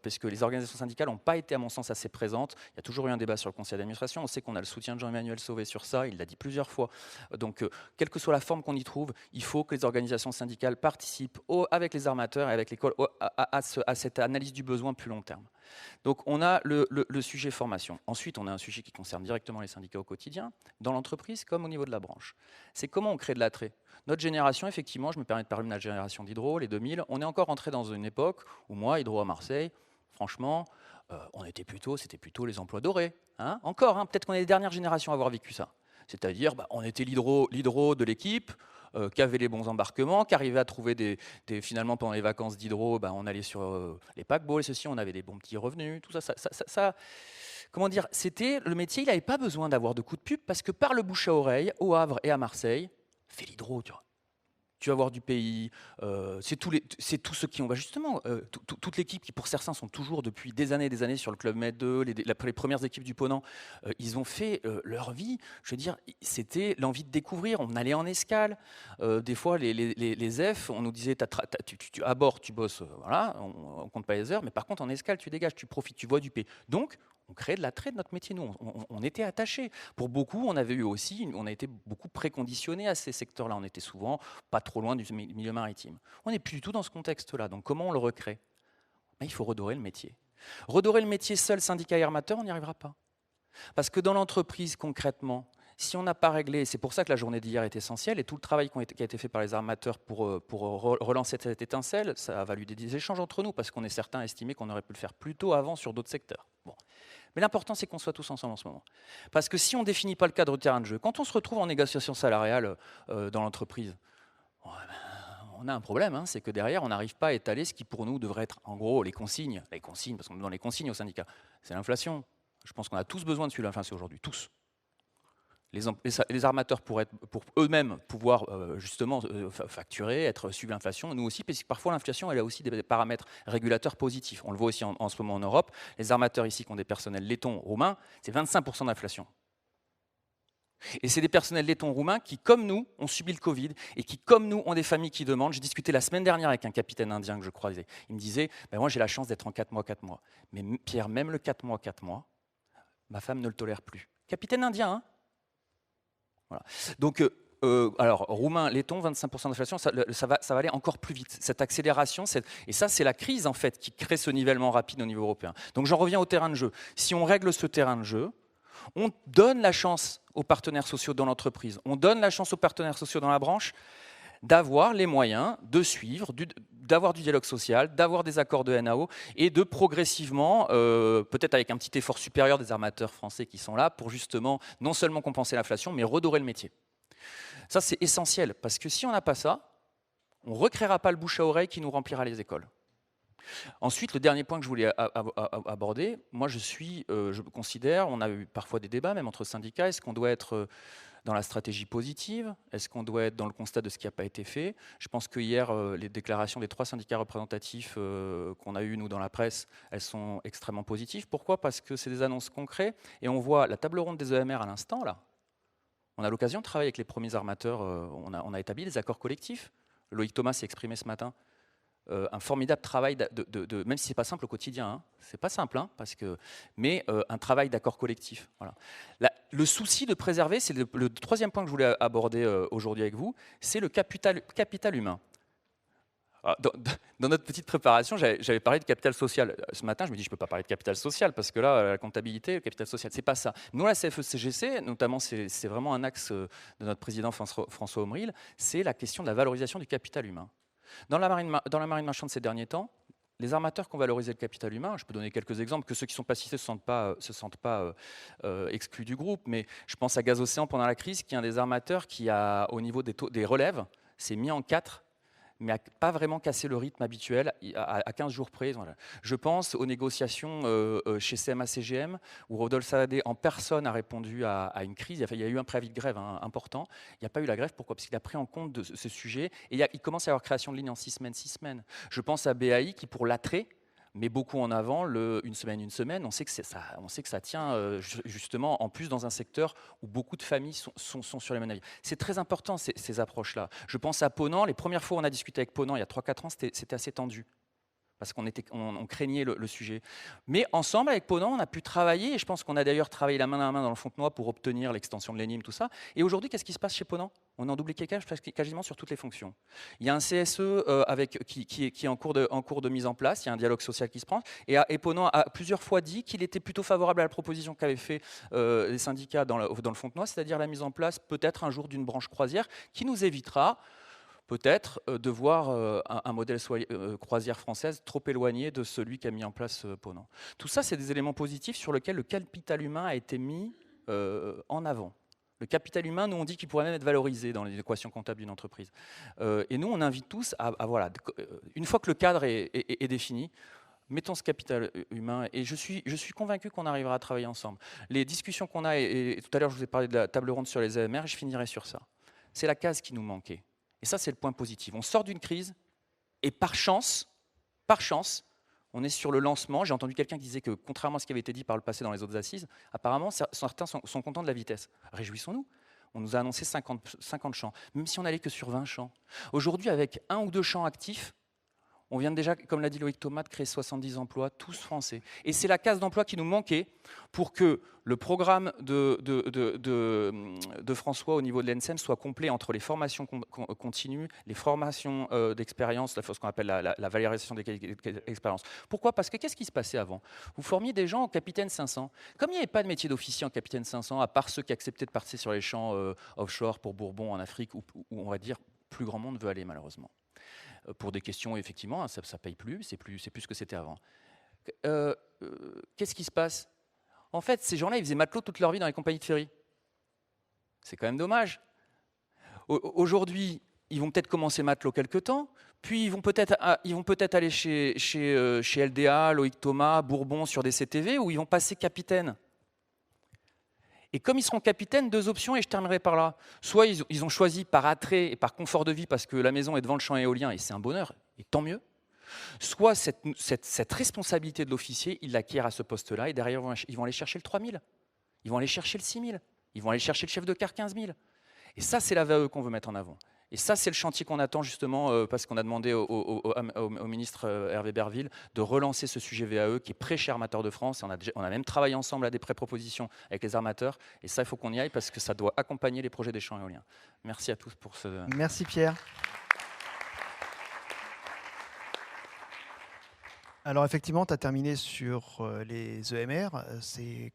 parce que les organisations syndicales n'ont pas été, à mon sens, assez présentes. Il y a toujours eu un débat sur le conseil d'administration. On sait qu'on a le soutien de Jean-Emmanuel Sauvé sur ça, il l'a dit plusieurs fois. Donc, quelle que soit la forme qu'on y trouve, il faut que les organisations syndicales participent avec les armateurs et avec l'école à cette analyse du besoin plus long terme. Donc on a le sujet formation. Ensuite, on a un sujet qui concerne directement les syndicats au quotidien, dans l'entreprise comme au niveau de la branche. C'est comment on crée de l'attrait. Notre génération, effectivement, je me permets de parler de notre génération d'Hydro, les 2000, on est encore rentré dans une époque où moi, Hydro à Marseille, franchement, c'était plutôt les emplois dorés. Hein, encore, hein, peut-être qu'on est les dernières générations à avoir vécu ça. C'est-à-dire, on était l'hydro de l'équipe, qui avait les bons embarquements, qui arrivait à trouver finalement pendant les vacances d'hydro, on allait sur les paquebots et ceci, on avait des bons petits revenus, tout ça. Comment dire, c'était le métier, il n'avait pas besoin d'avoir de coups de pub parce que par le bouche à oreille, au Havre et à Marseille, fais l'hydro, tu vois. Tu vas voir du pays, c'est tous ceux qui ont justement, toute l'équipe qui pour certains sont toujours depuis des années sur le Club Med 2, les premières équipes du Ponant, ils ont fait leur vie, je veux dire, c'était l'envie de découvrir, on allait en escale, des fois les F, on nous disait à bord tu bosses, voilà, on compte pas les heures, mais par contre en escale tu dégages, tu profites, tu vois du pays. Donc on crée de l'attrait de notre métier, nous, on était attachés. Pour beaucoup, on a été beaucoup préconditionnés à ces secteurs-là. On était souvent pas trop loin du milieu maritime. On n'est plus du tout dans ce contexte-là. Donc comment on le recrée ? Il faut redorer le métier. Redorer le métier seul, syndicat et armateur, on n'y arrivera pas. Parce que dans l'entreprise, concrètement, si on n'a pas réglé, c'est pour ça que la journée d'hier est essentielle, et tout le travail qui a été fait par les armateurs pour relancer cette étincelle, ça a valu des échanges entre nous, parce qu'on est certains à estimer qu'on aurait pu le faire plus tôt avant sur d'autres secteurs. Bon. Mais l'important, c'est qu'on soit tous ensemble en ce moment. Parce que si on ne définit pas le cadre de terrain de jeu, quand on se retrouve en négociation salariale dans l'entreprise, on a un problème, hein, c'est que derrière, on n'arrive pas à étaler ce qui pour nous devrait être, en gros, les consignes, parce qu'on est dans les consignes au syndicat, c'est l'inflation. Je pense qu'on a tous besoin de suivre l'inflation aujourd'hui, tous. Les armateurs pour eux-mêmes pouvoir justement facturer, suivre l'inflation, nous aussi, parce que parfois l'inflation elle a aussi des paramètres régulateurs positifs. On le voit aussi en ce moment en Europe. Les armateurs ici qui ont des personnels lettons, roumains, c'est 25% d'inflation. Et c'est des personnels lettons roumains qui, comme nous, ont subi le Covid et qui, comme nous, ont des familles qui demandent. J'ai discuté la semaine dernière avec un capitaine indien que je croisais. Il me disait, moi j'ai la chance d'être en 4 mois. Mais Pierre, même le 4 mois, ma femme ne le tolère plus. Capitaine indien, hein ? Voilà. Donc, alors, roumain, laiton, 25% d'inflation, ça va aller encore plus vite. Cette accélération, et ça, c'est la crise, en fait, qui crée ce nivellement rapide au niveau européen. Donc, j'en reviens au terrain de jeu. Si on règle ce terrain de jeu, on donne la chance aux partenaires sociaux dans l'entreprise, on donne la chance aux partenaires sociaux dans la branche d'avoir les moyens de suivre, d'avoir du dialogue social, d'avoir des accords de NAO et de progressivement, peut-être avec un petit effort supérieur des armateurs français qui sont là, pour justement non seulement compenser l'inflation, mais redorer le métier. Ça, c'est essentiel, parce que si on n'a pas ça, on ne recréera pas le bouche à oreille qui nous remplira les écoles. Ensuite, le dernier point que je voulais aborder, moi je considère, on a eu parfois des débats même entre syndicats, est-ce qu'on doit être dans la stratégie positive? Est-ce qu'on doit être dans le constat de ce qui n'a pas été fait? Je pense que hier, les déclarations des 3 syndicats représentatifs qu'on a eues, nous, dans la presse, elles sont extrêmement positives. Pourquoi? Parce que c'est des annonces concrètes et on voit la table ronde des EMR à l'instant, là. On a l'occasion de travailler avec les premiers armateurs, on a établi des accords collectifs. Loïc Thomas s'est exprimé ce matin. Un formidable travail, même si ce n'est pas simple au quotidien, hein, c'est pas simple, hein, mais un travail d'accord collectif. Voilà. Le souci de préserver, c'est le troisième point que je voulais aborder aujourd'hui avec vous, c'est le capital humain. Alors, dans notre petite préparation, j'avais parlé de capital social. Ce matin, je me dis, je ne peux pas parler de capital social, parce que là, la comptabilité, le capital social, c'est pas ça. Nous, la CFE-CGC, notamment, c'est vraiment un axe de notre président François Omril, c'est la question de la valorisation du capital humain. Dans la marine marchande ces derniers temps, les armateurs qui ont valorisé le capital humain, je peux donner quelques exemples, que ceux qui ne sont pas cités ne se sentent pas exclus du groupe, mais je pense à Gaz Océan pendant la crise, qui est un des armateurs qui, au niveau des relèves, s'est mis en 4, mais n'a pas vraiment cassé le rythme habituel, à 15 jours près. Voilà. Je pense aux négociations chez CMA-CGM, où Rodolphe Saadé en personne a répondu à une crise. Il y a eu un préavis de grève important. Il n'y a pas eu la grève. Pourquoi? Parce qu'il a pris en compte ce sujet. Et il commence à y avoir création de lignes en 6 semaines. Je pense à BAI qui, pour l'attrait, met beaucoup en avant une semaine. On sait que ça tient justement, en plus, dans un secteur où beaucoup de familles sont sur les mêmes avis. C'est très important, ces approches-là. Je pense à Ponant. Les premières fois où on a discuté avec Ponant, il y a 3-4 ans, c'était assez tendu, parce qu'on craignait le sujet. Mais ensemble, avec Ponant, on a pu travailler, et je pense qu'on a d'ailleurs travaillé la main dans la main dans le Fontenoy pour obtenir l'extension de l'ENIM, tout ça. Et aujourd'hui, qu'est-ce qui se passe chez Ponant? On est en double équilibrage quasiment sur toutes les fonctions. Il y a un CSE qui est en cours de mise en place, il y a un dialogue social qui se prend, et Ponant a plusieurs fois dit qu'il était plutôt favorable à la proposition qu'avaient fait les syndicats dans le Fontenoy, c'est-à-dire la mise en place peut-être un jour d'une branche croisière qui nous évitera peut-être de voir un modèle croisière française trop éloigné de celui qu'a mis en place Ponant. Tout ça, c'est des éléments positifs sur lesquels le capital humain a été mis en avant. Le capital humain, nous, on dit qu'il pourrait même être valorisé dans l'équation comptable d'une entreprise. Et nous, on invite tous voilà, une fois que le cadre est défini, mettons ce capital humain, et je suis convaincu qu'on arrivera à travailler ensemble. Les discussions qu'on a, et tout à l'heure, je vous ai parlé de la table ronde sur les AMR, et je finirai sur ça. C'est la case qui nous manquait. Et ça, c'est le point positif. On sort d'une crise et par chance, on est sur le lancement. J'ai entendu quelqu'un qui disait que, contrairement à ce qui avait été dit par le passé dans les autres assises, apparemment, certains sont contents de la vitesse. Réjouissons-nous. On nous a annoncé 50 champs, même si on n'allait que sur 20 champs. Aujourd'hui, avec 1 ou 2 champs actifs, on vient déjà, comme l'a dit Loïc Thomas, de créer 70 emplois, tous français. Et c'est la case d'emploi qui nous manquait pour que le programme de François au niveau de l'ENSEM soit complet entre les formations continues, les formations d'expérience, ce qu'on appelle la valorisation des expériences. Pourquoi? Parce que qu'est-ce qui se passait avant? Vous formiez des gens en capitaine 500. Comme il n'y avait pas de métier d'officier en capitaine 500, à part ceux qui acceptaient de partir sur les champs offshore pour Bourbon en Afrique, où on va dire plus grand monde veut aller malheureusement. Pour des questions, effectivement, ça ne paye plus, c'est plus ce que c'était avant. Qu'est-ce qui se passe? En fait, ces gens-là, ils faisaient matelot toute leur vie dans les compagnies de ferry. C'est quand même dommage. Aujourd'hui, ils vont peut-être commencer matelot quelque temps, puis ils vont peut-être aller chez LDA, Loïc Thomas, Bourbon sur des CTV, où ils vont passer capitaine. Et comme ils seront capitaines, 2 options, et je terminerai par là. Soit ils ont choisi par attrait et par confort de vie, parce que la maison est devant le champ éolien, et c'est un bonheur, et tant mieux. Soit cette responsabilité de l'officier, ils l'acquièrent à ce poste-là, et derrière, ils vont aller chercher le 3000, ils vont aller chercher le 6000, ils vont aller chercher le chef de car 15000. Et ça, c'est la VAE qu'on veut mettre en avant. Et ça, c'est le chantier qu'on attend justement, parce qu'on a demandé au ministre Hervé Berville de relancer ce sujet VAE qui est prêt chez Armateurs de France. On a même travaillé ensemble à des pré-propositions avec les armateurs. Et ça, il faut qu'on y aille parce que ça doit accompagner les projets des champs éoliens. Merci à tous pour ce... Merci Pierre. Alors effectivement, tu as terminé sur les EMR. C'est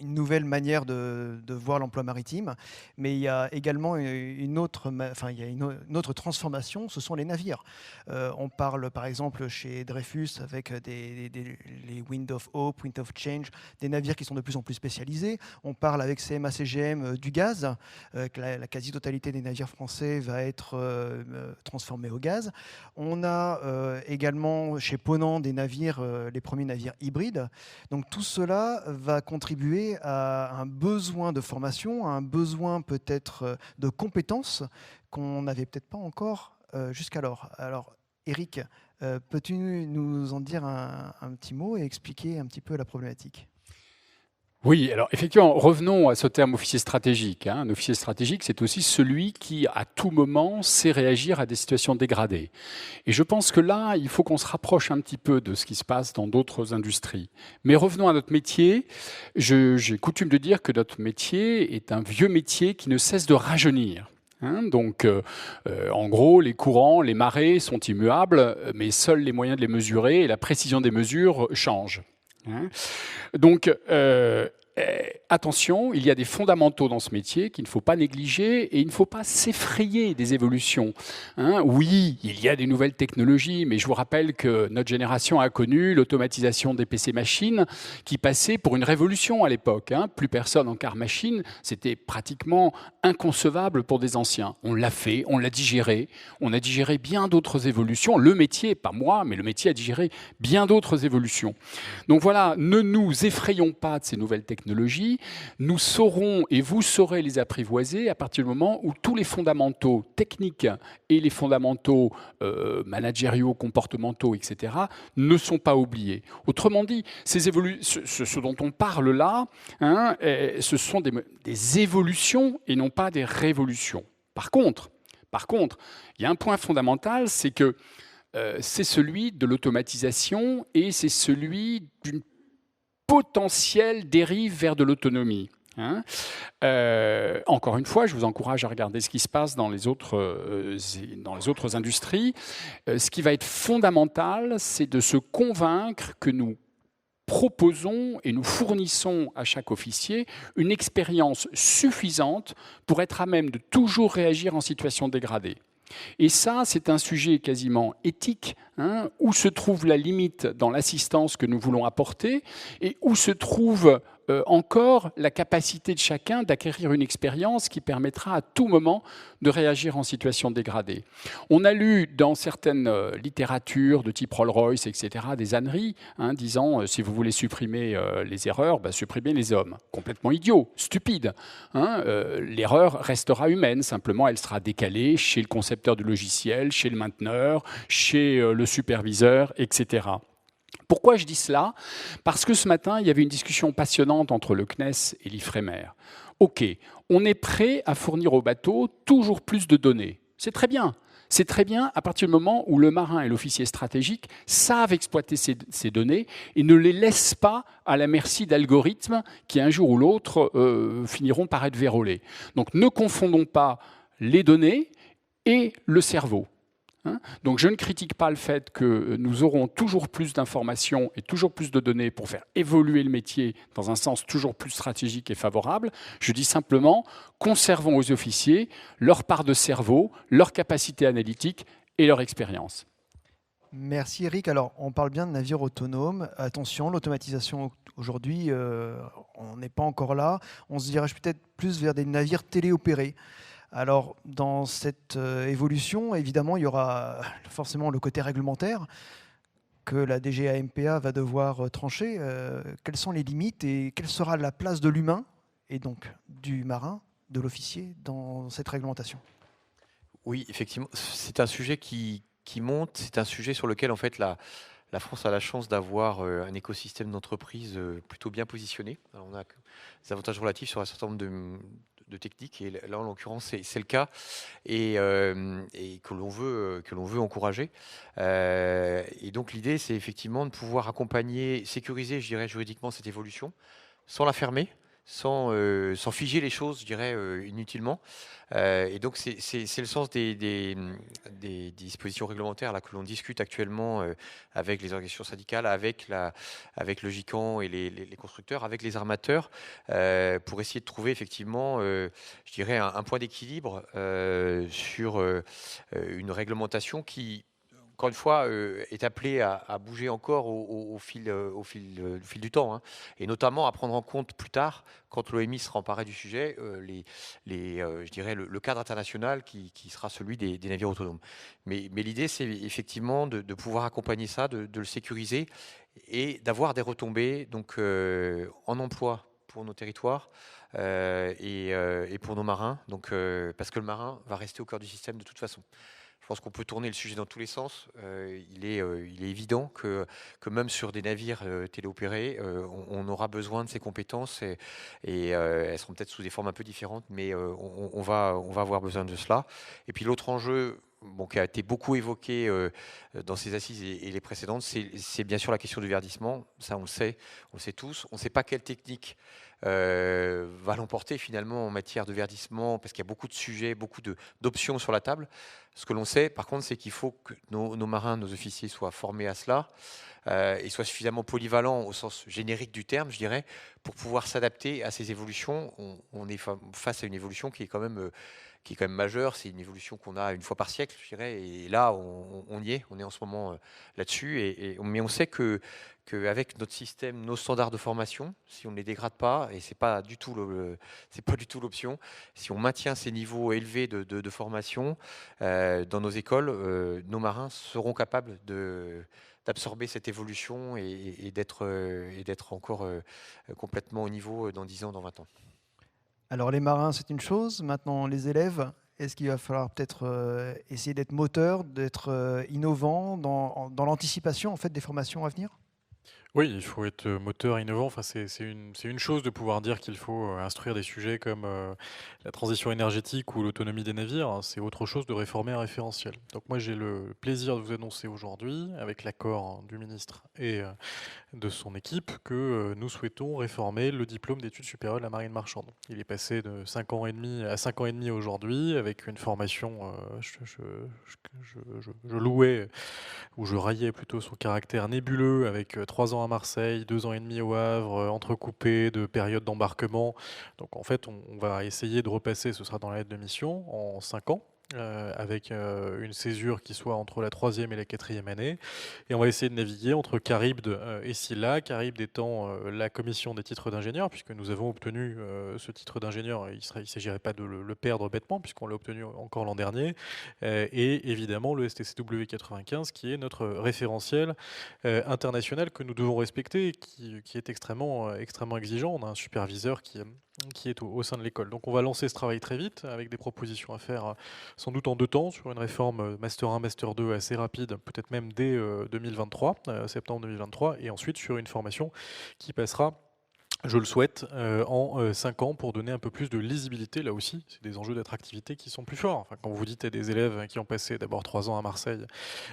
une nouvelle manière de voir l'emploi maritime, mais il y a également une autre transformation, ce sont les navires. On parle par exemple chez Dreyfus avec les Wind of Hope, Wind of Change, des navires qui sont de plus en plus spécialisés. On parle avec CMA-CGM du gaz, que la quasi-totalité des navires français va être transformée au gaz. On a également chez Ponant des navires, les premiers navires hybrides. Donc tout cela va contribuer à un besoin de formation, à un besoin peut-être de compétences qu'on n'avait peut-être pas encore jusqu'alors. Alors Eric, peux-tu nous en dire un petit mot et expliquer un petit peu la problématique ? Oui, alors effectivement, revenons à ce terme officier stratégique. Un officier stratégique, c'est aussi celui qui, à tout moment, sait réagir à des situations dégradées. Et je pense que là, il faut qu'on se rapproche un petit peu de ce qui se passe dans d'autres industries. Mais revenons à notre métier. J'ai coutume de dire que notre métier est un vieux métier qui ne cesse de rajeunir. Donc, en gros, les courants, les marées sont immuables, mais seuls les moyens de les mesurer et la précision des mesures changent. Donc, attention, il y a des fondamentaux dans ce métier qu'il ne faut pas négliger et il ne faut pas s'effrayer des évolutions. Oui, il y a des nouvelles technologies, mais je vous rappelle que notre génération a connu l'automatisation des PC machines qui passait pour une révolution à l'époque. Plus personne en quart machine, c'était pratiquement inconcevable pour des anciens. On l'a fait, on l'a digéré, on a digéré bien d'autres évolutions. Le métier, pas moi, mais le métier a digéré bien d'autres évolutions. Donc voilà, ne nous effrayons pas de ces nouvelles technologies. Nous saurons et vous saurez les apprivoiser à partir du moment où tous les fondamentaux techniques et les fondamentaux managériaux, comportementaux, etc. ne sont pas oubliés. Autrement dit, ce dont on parle là, ce sont des évolutions et non pas des révolutions. Par contre, il y a un point fondamental, c'est que c'est celui de l'automatisation et c'est celui d'une potentielle dérive vers de l'autonomie. Encore une fois, je vous encourage à regarder ce qui se passe dans les autres industries. Ce qui va être fondamental, c'est de se convaincre que nous proposons et nous fournissons à chaque officier une expérience suffisante pour être à même de toujours réagir en situation dégradée. Et ça, c'est un sujet quasiment éthique, où se trouve la limite dans l'assistance que nous voulons apporter et où se trouve encore la capacité de chacun d'acquérir une expérience qui permettra à tout moment de réagir en situation dégradée. On a lu dans certaines littératures de type Rolls-Royce, etc., des âneries disant si vous voulez supprimer les erreurs, supprimez les hommes. Complètement idiot, stupide. L'erreur restera humaine, simplement elle sera décalée chez le concepteur du logiciel, chez le mainteneur, chez le superviseur, etc. Pourquoi je dis cela ? Parce que ce matin, il y avait une discussion passionnante entre le CNES et l'IFREMER. OK, on est prêt à fournir au bateau toujours plus de données. C'est très bien. C'est très bien à partir du moment où le marin et l'officier stratégique savent exploiter ces données et ne les laissent pas à la merci d'algorithmes qui, un jour ou l'autre, finiront par être vérolés. Donc ne confondons pas les données et le cerveau. Donc je ne critique pas le fait que nous aurons toujours plus d'informations et toujours plus de données pour faire évoluer le métier dans un sens toujours plus stratégique et favorable. Je dis simplement, conservons aux officiers leur part de cerveau, leur capacité analytique et leur expérience. Merci Eric. Alors on parle bien de navires autonomes. Attention, l'automatisation aujourd'hui, on n'est pas encore là. On se dirige peut-être plus vers des navires téléopérés. Alors, dans cette évolution, évidemment, il y aura forcément le côté réglementaire que la DGAMPA va devoir trancher. Quelles sont les limites et quelle sera la place de l'humain et donc du marin, de l'officier, dans cette réglementation ? Oui, effectivement, c'est un sujet qui monte. C'est un sujet sur lequel, en fait, la France a la chance d'avoir un écosystème d'entreprise plutôt bien positionné. Alors, on a des avantages relatifs sur un certain nombre de techniques, et là en l'occurrence c'est le cas, et que l'on veut encourager. Et donc l'idée c'est effectivement de pouvoir accompagner, sécuriser, je dirais juridiquement, cette évolution, sans la fermer, sans figer les choses, je dirais, inutilement. Et donc, c'est le sens des dispositions réglementaires là, que l'on discute actuellement avec les organisations syndicales, avec le GICAN et les constructeurs, avec les armateurs, pour essayer de trouver effectivement, je dirais, un point d'équilibre sur une réglementation qui, encore une fois, est appelée à bouger encore au fil du temps, hein, et notamment à prendre en compte plus tard, quand l'OMI sera emparé du sujet, je dirais le cadre international qui sera celui des navires autonomes. Mais l'idée, c'est effectivement de pouvoir accompagner ça, de le sécuriser et d'avoir des retombées donc, en emploi pour nos territoires et pour nos marins, donc, parce que le marin va rester au cœur du système de toute façon. Je pense qu'on peut tourner le sujet dans tous les sens. Il est évident que même sur des navires téléopérés, on aura besoin de ces compétences et elles seront peut-être sous des formes un peu différentes, mais on va avoir besoin de cela. Et puis l'autre enjeu, bon, qui a été beaucoup évoqué dans ces assises et les précédentes, c'est bien sûr la question du verdissement. Ça, on le sait tous. On ne sait pas quelle technique va l'emporter finalement en matière de verdissement, parce qu'il y a beaucoup de sujets, beaucoup d'options sur la table. Ce que l'on sait, par contre, c'est qu'il faut que nos marins, nos officiers soient formés à cela et soient suffisamment polyvalents au sens générique du terme, je dirais, pour pouvoir s'adapter à ces évolutions. On est face à une évolution qui est quand même majeure. C'est une évolution qu'on a une fois par siècle, je dirais, et là, on y est. On est en ce moment là-dessus, mais on sait qu'avec notre système, nos standards de formation, si on ne les dégrade pas, et c'est pas du tout l'option, si on maintient ces niveaux élevés de formation dans nos écoles, nos marins seront capables d'absorber cette évolution et d'être encore complètement au niveau dans 10 ans, dans 20 ans. Alors les marins, c'est une chose. Maintenant, les élèves, est-ce qu'il va falloir peut-être essayer d'être moteur, d'être innovant dans l'anticipation en fait, des formations à venir? Oui, il faut être moteur innovant. Enfin, c'est une chose de pouvoir dire qu'il faut instruire des sujets comme la transition énergétique ou l'autonomie des navires, hein. C'est autre chose de réformer un référentiel. Donc moi, j'ai le plaisir de vous annoncer aujourd'hui, avec l'accord du ministre et de son équipe, que nous souhaitons réformer le diplôme d'études supérieures de la marine marchande. Il est passé de 5 ans et demi à 5 ans et demi aujourd'hui, avec une formation, je louais, ou je raillais plutôt son caractère nébuleux, avec 3 ans à Marseille, 2 ans et demi au Havre, entrecoupés de périodes d'embarquement. Donc en fait, on va essayer de repasser, ce sera dans la lettre de mission, en 5 ans. Avec une césure qui soit entre la 3e et la 4e année. Et on va essayer de naviguer entre Charybde et Scylla, Charybde étant la commission des titres d'ingénieur, puisque nous avons obtenu ce titre d'ingénieur, il ne s'agirait pas de le perdre bêtement, puisqu'on l'a obtenu encore l'an dernier, et évidemment le STCW 95, qui est notre référentiel international que nous devons respecter, et qui est extrêmement exigeant. On a un superviseur qui est au sein de l'école. Donc on va lancer ce travail très vite, avec des propositions à faire sans doute en 2 temps, sur une réforme Master 1, Master 2 assez rapide, peut-être même dès 2023, septembre 2023, et ensuite sur une formation qui passera, je le souhaite, en 5 ans, pour donner un peu plus de lisibilité. Là aussi, c'est des enjeux d'attractivité qui sont plus forts. Enfin, quand vous dites à des élèves qui ont passé d'abord 3 ans à Marseille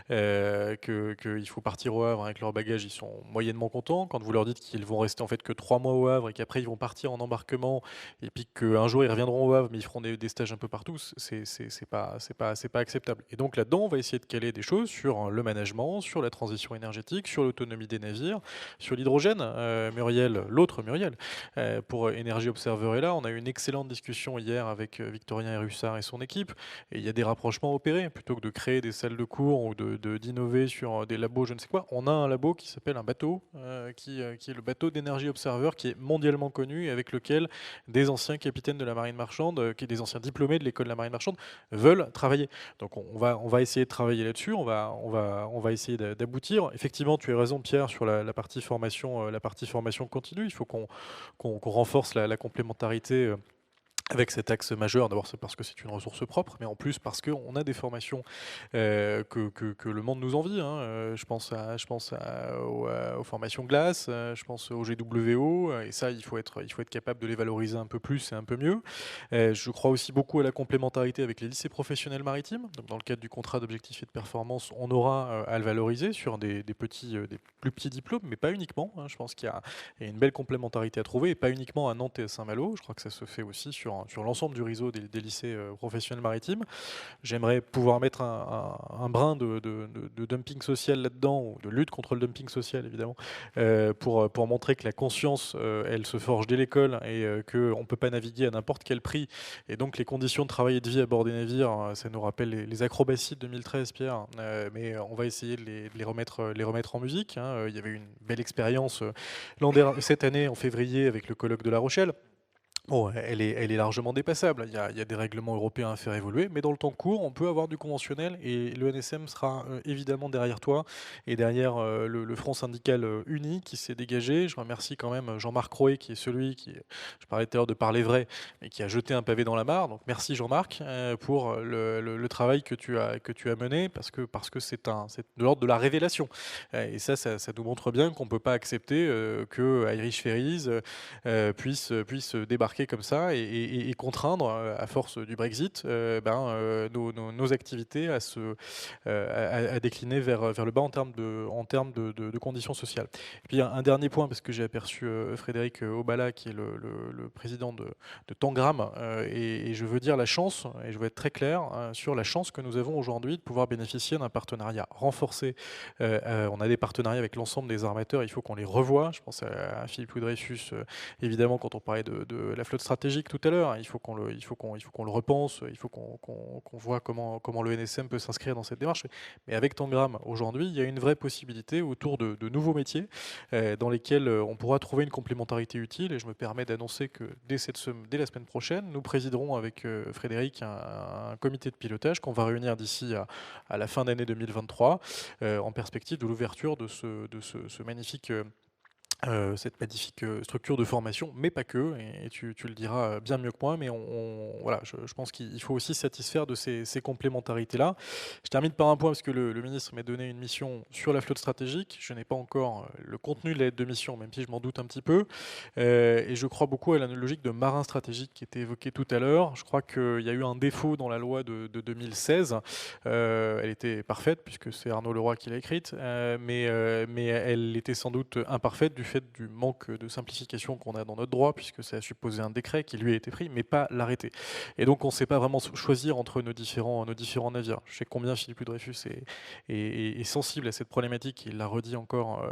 qu'il faut partir au Havre avec leur bagage, ils sont moyennement contents. Quand vous leur dites qu'ils vont rester en fait que 3 mois au Havre et qu'après ils vont partir en embarquement, et puis qu'un jour ils reviendront au Havre mais ils feront des stages un peu partout, c'est pas acceptable. Et donc là-dedans, on va essayer de caler des choses sur le management, sur la transition énergétique, sur l'autonomie des navires, sur l'hydrogène. L'autre Muriel, pour Energy Observer est là. On a eu une excellente discussion hier avec Victorien Erussard et son équipe, et il y a des rapprochements opérés. Plutôt que de créer des salles de cours ou d'innover sur des labos, je ne sais quoi, on a un labo qui s'appelle un bateau, qui est le bateau d'Energy Observer, qui est mondialement connu, et avec lequel des anciens capitaines de la marine marchande, des anciens diplômés de l'école de la marine marchande, veulent travailler. Donc on va essayer de travailler là-dessus, on va essayer d'aboutir. Effectivement, tu as raison, Pierre, sur la partie formation continue. Il faut qu'on renforce la complémentarité avec cet axe majeur. D'abord, c'est parce que c'est une ressource propre, mais en plus parce qu'on a des formations que le monde nous envie. Je pense aux formations glace, je pense au GWO, et ça, il faut être capable de les valoriser un peu plus et un peu mieux. Je crois aussi beaucoup à la complémentarité avec les lycées professionnels maritimes. Donc, dans le cadre du contrat d'objectifs et de performance, on aura à le valoriser sur des plus petits diplômes, mais pas uniquement. Je pense qu'il y a une belle complémentarité à trouver, et pas uniquement à Nantes et à Saint-Malo. Je crois que ça se fait aussi sur l'ensemble du réseau des lycées professionnels maritimes. J'aimerais pouvoir mettre un brin de dumping social là-dedans, ou de lutte contre le dumping social, évidemment, pour montrer que la conscience, elle se forge dès l'école, et qu'on ne peut pas naviguer à n'importe quel prix. Et donc, les conditions de travail et de vie à bord des navires, ça nous rappelle les acrobaties de 2013, Pierre, mais on va essayer de les remettre en musique. Il y avait une belle expérience cette année, en février, avec le colloque de La Rochelle. Bon, elle est largement dépassable. Il y a des règlements européens à faire évoluer, mais dans le temps court, on peut avoir du conventionnel, et le NSM sera évidemment derrière toi et derrière le front syndical uni qui s'est dégagé. Je remercie quand même Jean-Marc Roé, qui est celui qui, je parlais tout à l'heure de parler vrai, mais qui a jeté un pavé dans la mare. Donc merci Jean-Marc pour le travail que tu as mené, parce que c'est de l'ordre de la révélation. Et ça nous montre bien qu'on ne peut pas accepter que Irish Ferries puisse débarquer comme ça et contraindre, à force du Brexit, nos activités à décliner vers le bas en termes de conditions sociales. Et puis un dernier point, parce que j'ai aperçu Frédéric Obala, qui est le président de Tangram, et je veux dire la chance, et je veux être très clair sur la chance que nous avons aujourd'hui de pouvoir bénéficier d'un partenariat renforcé. On a des partenariats avec l'ensemble des armateurs, il faut qu'on les revoie. Je pense à Philippe Dreyfus, évidemment, quand on parlait de la flotte stratégique tout à l'heure, il faut qu'on le repense, il faut qu'on voit comment le NSM peut s'inscrire dans cette démarche. Mais avec Tangram, aujourd'hui, il y a une vraie possibilité autour de nouveaux métiers dans lesquels on pourra trouver une complémentarité utile, et je me permets d'annoncer que dès la semaine prochaine, nous présiderons avec Frédéric un comité de pilotage qu'on va réunir d'ici à la fin d'année 2023 en perspective de l'ouverture de ce magnifique cette magnifique structure de formation, mais pas que, et tu le diras bien mieux que moi, mais voilà, je pense qu'il faut aussi satisfaire de ces complémentarités-là. Je termine par un point, parce que le ministre m'a donné une mission sur la flotte stratégique. Je n'ai pas encore le contenu de la lettre de mission, même si je m'en doute un petit peu, et je crois beaucoup à la logique de marin stratégique qui était évoquée tout à l'heure. Je crois qu'il y a eu un défaut dans la loi de 2016. Elle était parfaite, puisque c'est Arnaud Leroy qui l'a écrite, mais elle était sans doute imparfaite du fait du manque de simplification qu'on a dans notre droit, puisque ça a supposé un décret qui lui a été pris, mais pas l'arrêté. Et donc on ne sait pas vraiment choisir entre nos différents navires. Je sais combien Philippe Dreyfus est sensible à cette problématique, il l'a redit encore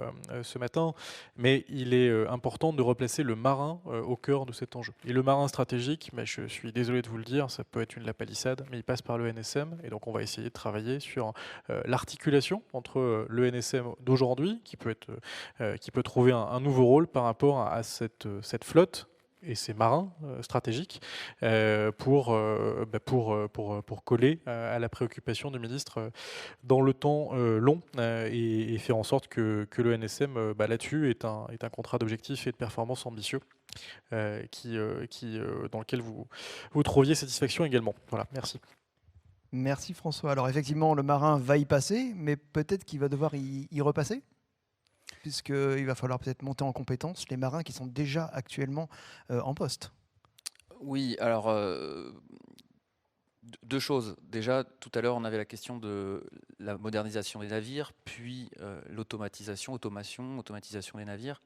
ce matin, mais il est important de replacer le marin au cœur de cet enjeu. Et le marin stratégique, je suis désolé de vous le dire, ça peut être une lapalissade, mais il passe par le NSM, et donc on va essayer de travailler sur l'articulation entre le NSM d'aujourd'hui, qui peut trouver un nouveau rôle par rapport à cette flotte et ces marins stratégiques pour coller à la préoccupation du ministre dans le temps long, et faire en sorte que le NSM là-dessus est un contrat d'objectifs et de performance ambitieux dans lequel vous trouviez satisfaction également. Voilà, merci. Merci François. Alors effectivement, le marin va y passer, mais peut-être qu'il va devoir y repasser, puisqu'il va falloir peut-être monter en compétence les marins qui sont déjà actuellement en poste. Oui, alors deux choses. Déjà, tout à l'heure, on avait la question de la modernisation des navires, puis automatisation des navires.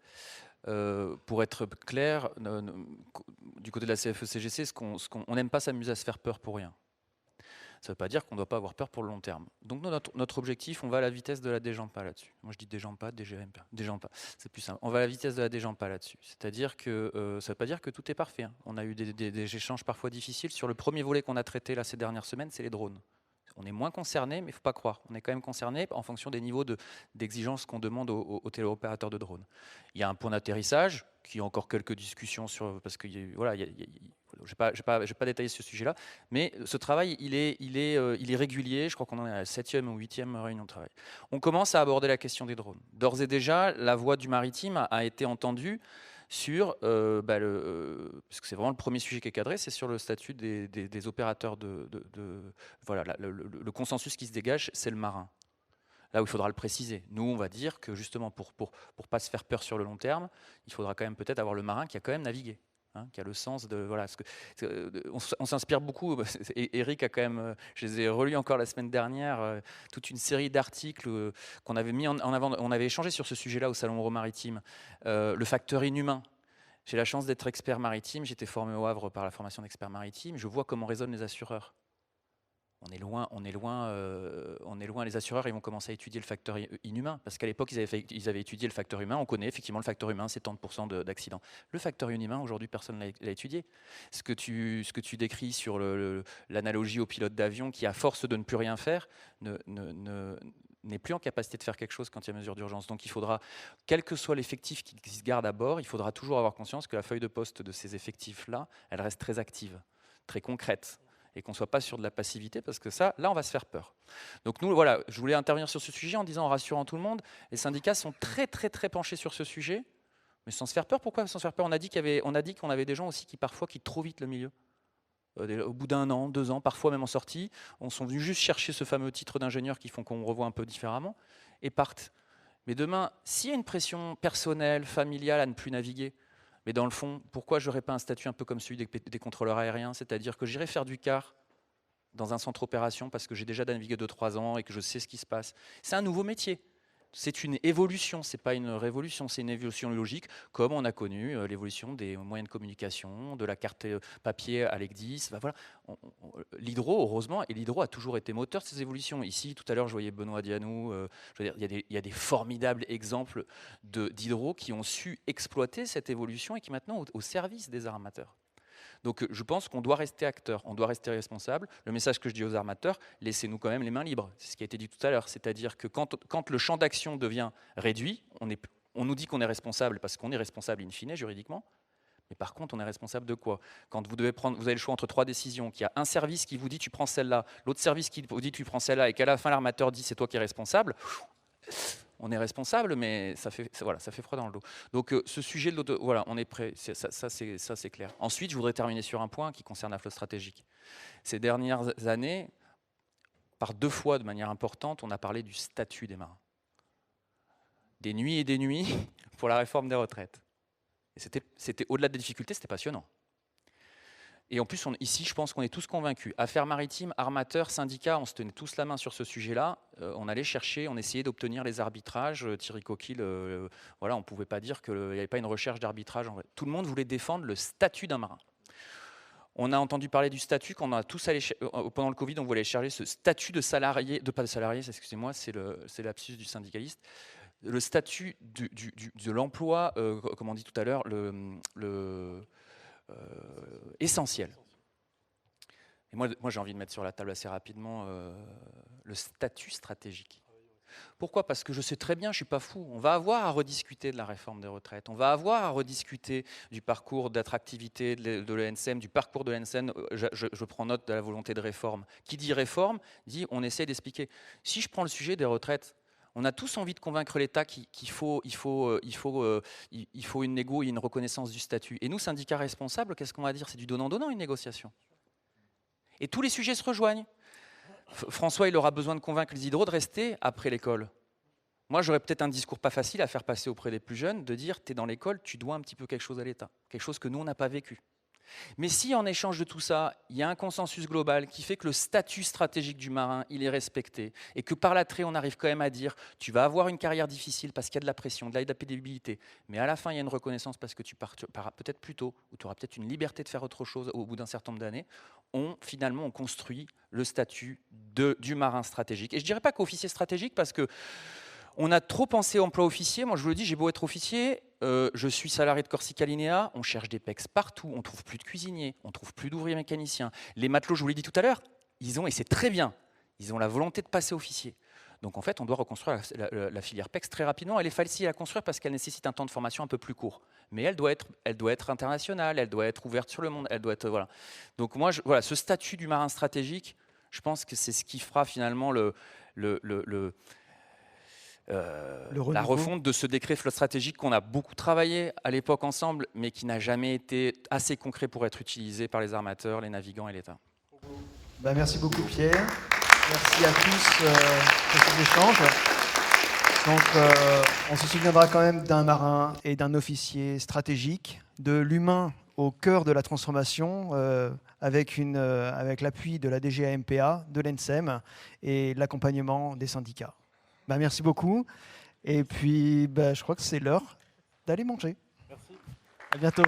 Pour être clair, du côté de la CFE-CGC, on n'aime pas s'amuser à se faire peur pour rien. Ça ne veut pas dire qu'on ne doit pas avoir peur pour le long terme. Donc notre objectif, on va à la vitesse de la déjampa là-dessus. Moi je dis déjampa, déjampa, c'est plus simple. On va à la vitesse de la déjampa là-dessus. C'est-à-dire que ça ne veut pas dire que tout est parfait. On a eu des échanges parfois difficiles. Sur le premier volet qu'on a traité là, ces dernières semaines, c'est les drones. On est moins concerné, mais il ne faut pas croire. On est quand même concerné en fonction des niveaux d'exigence qu'on demande aux téléopérateurs de drones. Il y a un point d'atterrissage, qui a encore quelques discussions sur, parce que voilà, je ne vais pas détailler ce sujet-là, mais ce travail, il est régulier. Je crois qu'on en est à la 7e ou 8e réunion de travail. On commence à aborder la question des drones. D'ores et déjà, la voix du maritime a été entendue sur, parce que c'est vraiment le premier sujet qui est cadré, c'est sur le statut des opérateurs voilà, le consensus qui se dégage, c'est le marin. Là où il faudra le préciser. Nous, on va dire que justement, pour pas se faire peur sur le long terme, il faudra quand même peut-être avoir le marin qui a quand même navigué. Qui a le sens de voilà, on s'inspire beaucoup. Et Eric a quand même, je les ai relus encore la semaine dernière, toute une série d'articles qu'on avait mis en avant. On avait échangé sur ce sujet-là au Salon Euro-Maritime, le facteur inhumain. J'ai la chance d'être expert maritime. J'étais formé au Havre par la formation d'expert maritime. Je vois comment résonnent les assureurs. On est loin. Les assureurs, ils vont commencer à étudier le facteur inhumain, parce qu'à l'époque, ils avaient étudié le facteur humain. On connaît effectivement le facteur humain, c'est 30% d'accidents. Le facteur inhumain, aujourd'hui, personne ne l'a étudié. Ce que tu décris sur l'analogie au pilote d'avion qui, à force de ne plus rien faire, n'est plus en capacité de faire quelque chose quand il y a mesure d'urgence. Donc il faudra, quel que soit l'effectif qui se garde à bord, il faudra toujours avoir conscience que la feuille de poste de ces effectifs-là, elle reste très active, très concrète, et qu'on ne soit pas sur de la passivité, parce que ça, là, on va se faire peur. Donc nous, voilà, je voulais intervenir sur ce sujet en disant, en rassurant tout le monde, les syndicats sont très, très, très penchés sur ce sujet, mais sans se faire peur. Pourquoi sans se faire peur? On a dit qu'on avait des gens aussi qui parfois quittent trop vite le milieu. Au bout d'1 an, 2 ans, parfois même en sortie, on sont venus juste chercher ce fameux titre d'ingénieur qui font qu'on revoit un peu différemment, et partent. Mais demain, s'il y a une pression personnelle, familiale à ne plus naviguer, mais dans le fond, pourquoi je n'aurais pas un statut un peu comme celui des contrôleurs aériens? C'est-à-dire que j'irai faire du car dans un centre opération parce que j'ai déjà navigué 2-3 ans et que je sais ce qui se passe. C'est un nouveau métier. C'est une évolution, ce n'est pas une révolution, c'est une évolution logique, comme on a connu l'évolution des moyens de communication, de la carte papier à l'ECDIS. Ben voilà. L'hydro, heureusement, et l'hydro a toujours été moteur de ces évolutions. Ici, tout à l'heure, je voyais Benoît Dianou, il y a des formidables exemples d'hydro qui ont su exploiter cette évolution et qui maintenant au service des armateurs. Donc je pense qu'on doit rester acteur, on doit rester responsable. Le message que je dis aux armateurs, laissez-nous quand même les mains libres. C'est ce qui a été dit tout à l'heure. C'est-à-dire que quand le champ d'action devient réduit, on nous dit qu'on est responsable parce qu'on est responsable in fine juridiquement. Mais par contre, on est responsable de quoi? Quand vous avez le choix entre 3 décisions, qu'il y a un service qui vous dit tu prends celle-là, l'autre service qui vous dit tu prends celle-là, et qu'à la fin l'armateur dit c'est toi qui es responsable, on est responsable, mais ça fait froid dans le dos. Donc ce sujet, voilà, on est prêt, ça c'est clair. Ensuite, je voudrais terminer sur un point qui concerne la flotte stratégique. Ces dernières années, par 2 fois de manière importante, on a parlé du statut des marins. Des nuits et des nuits pour la réforme des retraites. Et c'était au-delà des difficultés, c'était passionnant. Et en plus, ici, je pense qu'on est tous convaincus. Affaires maritimes, armateurs, syndicats, on se tenait tous la main sur ce sujet-là. On allait chercher, on essayait d'obtenir les arbitrages. Thierry Coquille, voilà, on ne pouvait pas dire qu'il n'y avait pas une recherche d'arbitrage. En vrai. Tout le monde voulait défendre le statut d'un marin. On a entendu parler du statut qu'on a tous allé pendant le Covid, on voulait chercher ce statut de salarié, pas de salarié, excusez-moi, c'est l'absus du syndicaliste. Le statut de l'emploi, comme on dit tout à l'heure, essentiel. Et moi j'ai envie de mettre sur la table assez rapidement le statut stratégique. Pourquoi? Parce que je sais très bien, je ne suis pas fou. On va avoir à rediscuter de la réforme des retraites. On va avoir à rediscuter du parcours d'attractivité de l'ENSM, du parcours de l'ENSM. Je prends note de la volonté de réforme. Qui dit réforme, dit on essaie d'expliquer. Si je prends le sujet des retraites, on a tous envie de convaincre l'État qu'il faut une négo et une reconnaissance du statut. Et nous, syndicats responsables, qu'est-ce qu'on va dire? C'est du donnant-donnant, une négociation. Et tous les sujets se rejoignent. François, il aura besoin de convaincre les hydros de rester après l'école. Moi, j'aurais peut-être un discours pas facile à faire passer auprès des plus jeunes, de dire, tu es dans l'école, tu dois un petit peu quelque chose à l'État. Quelque chose que nous, on n'a pas vécu. Mais si en échange de tout ça, il y a un consensus global qui fait que le statut stratégique du marin, il est respecté, et que par l'attrait, on arrive quand même à dire, tu vas avoir une carrière difficile parce qu'il y a de la pression, de la pénibilité, mais à la fin, il y a une reconnaissance parce que tu pars peut-être plus tôt, ou tu auras peut-être une liberté de faire autre chose au bout d'un certain nombre d'années, finalement, on construit le statut du marin stratégique. Et je ne dirais pas qu'officier stratégique, parce que on a trop pensé emploi officier. Moi, je vous le dis, j'ai beau être officier, je suis salarié de Corsica Linea, on cherche des PEX partout, on ne trouve plus de cuisiniers, on ne trouve plus d'ouvriers mécaniciens. Les matelots, je vous l'ai dit tout à l'heure, et c'est très bien, ils ont la volonté de passer officier. Donc en fait, on doit reconstruire la filière PEX très rapidement. Elle est facile à construire parce qu'elle nécessite un temps de formation un peu plus court. Mais elle doit être internationale, elle doit être ouverte sur le monde, elle doit être... Voilà. Donc moi, ce statut du marin stratégique, je pense que c'est ce qui fera finalement la refonte de ce décret flotte stratégique qu'on a beaucoup travaillé à l'époque ensemble, mais qui n'a jamais été assez concret pour être utilisé par les armateurs, les navigants et l'État. Merci beaucoup Pierre. Merci à tous pour ces échanges. Donc, on se souviendra quand même d'un marin et d'un officier stratégique, de l'humain au cœur de la transformation, avec l'appui de la DGAMPA, de l'ENSEM et l'accompagnement des syndicats. Merci beaucoup. Et puis, je crois que c'est l'heure d'aller manger. Merci. À bientôt.